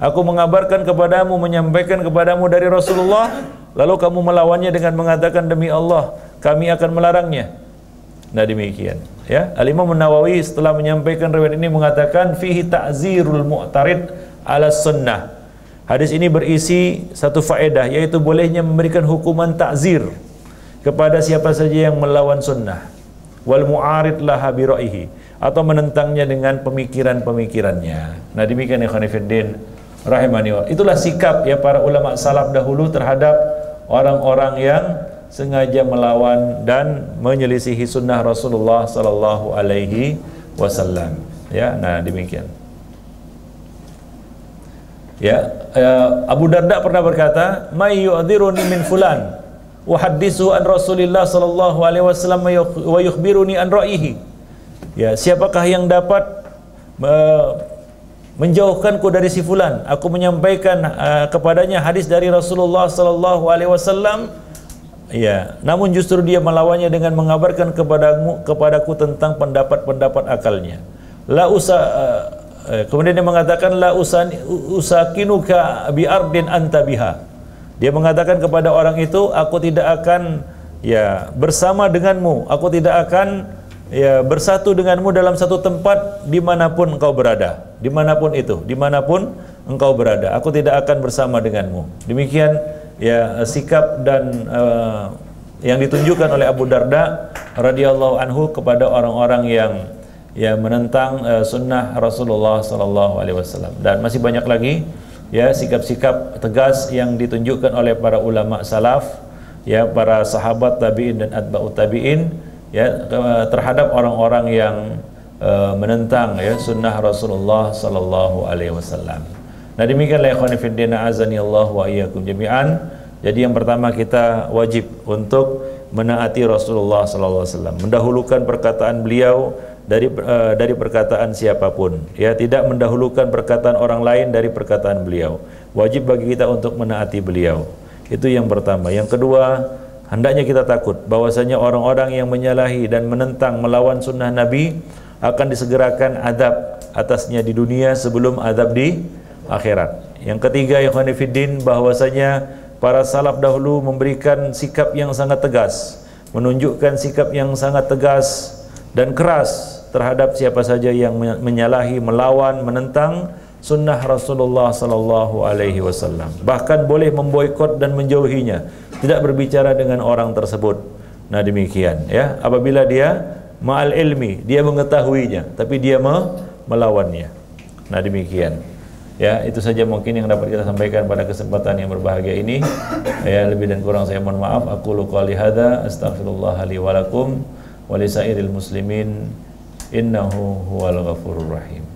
Aku mengabarkan kepadamu, menyampaikan kepadamu dari Rasulullah, lalu kamu melawannya dengan mengatakan demi Allah kami akan melarangnya. Nah, demikian, ya. Al-Imam Nawawi setelah menyampaikan riwayat ini mengatakan fihi ta'zirul mu'tarid ala sunnah. Hadis ini berisi satu faedah, yaitu bolehnya memberikan hukuman ta'zir kepada siapa saja yang melawan sunnah, wal mu'arid laha bi ra'yihi, atau menentangnya dengan pemikiran-pemikirannya. Nah, demikian ikhwan fillah rahimani wa. Itulah sikap, ya, para ulama salaf dahulu terhadap orang-orang yang sengaja melawan dan menyelisihi sunnah Rasulullah sallallahu alaihi wasallam. Ya, nah demikian. Ya, Abu Darda pernah berkata, "May yu'dhiruni min fulan wa hadithu an Rasulillah sallallahu alaihi wasallam wa yukhbiruni an ra'yihi." Ya, siapakah yang dapat menjauhkanku dari si fulan? Aku menyampaikan kepadanya hadis dari Rasulullah sallallahu alaihi wasallam, ya, namun justru dia melawannya dengan mengabarkan kepadaku tentang pendapat-pendapat akalnya. Kemudian dia mengatakan la usakinuka bi ardin anta biha. Dia mengatakan kepada orang itu, aku tidak akan, ya, bersama denganmu, aku tidak akan, ya, bersatu denganmu dalam satu tempat dimanapun engkau berada, dimanapun itu, dimanapun engkau berada, aku tidak akan bersama denganmu. Demikian, ya, sikap dan yang ditunjukkan oleh Abu Darda radhiyallahu anhu kepada orang-orang yang, ya, menentang sunnah Rasulullah sallallahu alaihi wasallam. Dan masih banyak lagi, ya, sikap-sikap tegas yang ditunjukkan oleh para ulama salaf, ya, para sahabat tabi'in dan atba'ut tabi'in, ya, terhadap orang-orang yang menentang, ya, sunnah Rasulullah sallallahu alaihi wasallam. Nah, demikianlah ikhwan fillah azani Allah wa iyyakum jami'an. Jadi yang pertama, kita wajib untuk menaati Rasulullah sallallahu alaihi wasallam, mendahulukan perkataan beliau dari perkataan siapapun, ya, tidak mendahulukan perkataan orang lain dari perkataan beliau. Wajib bagi kita untuk menaati beliau. Itu yang pertama. Yang kedua, hendaknya kita takut bahwasanya orang-orang yang menyalahi dan menentang melawan sunnah Nabi akan disegerakan adab atasnya di dunia sebelum adab di akhirat. Yang ketiga, ikhwan fillah, bahwasanya para salaf dahulu memberikan sikap yang sangat tegas, menunjukkan sikap yang sangat tegas dan keras terhadap siapa saja yang menyalahi, melawan, menentang sunnah Rasulullah sallallahu alaihi wasallam. Bahkan boleh memboikot dan menjauhinya, tidak berbicara dengan orang tersebut. Nah, demikian, ya, apabila dia ma'al ilmi, dia mengetahuinya tapi dia melawannya. Nah, demikian, ya, itu saja mungkin yang dapat kita sampaikan pada kesempatan yang berbahagia ini. Ya, lebih dan kurang saya mohon maaf. Aqulu qouli hadza astaghfirullah li wa lakum wa lisairil muslimin innahu huwal ghafurur rahim.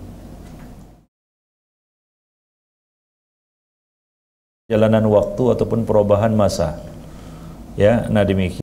Jalanan waktu ataupun perubahan masa, ya, nah demikian.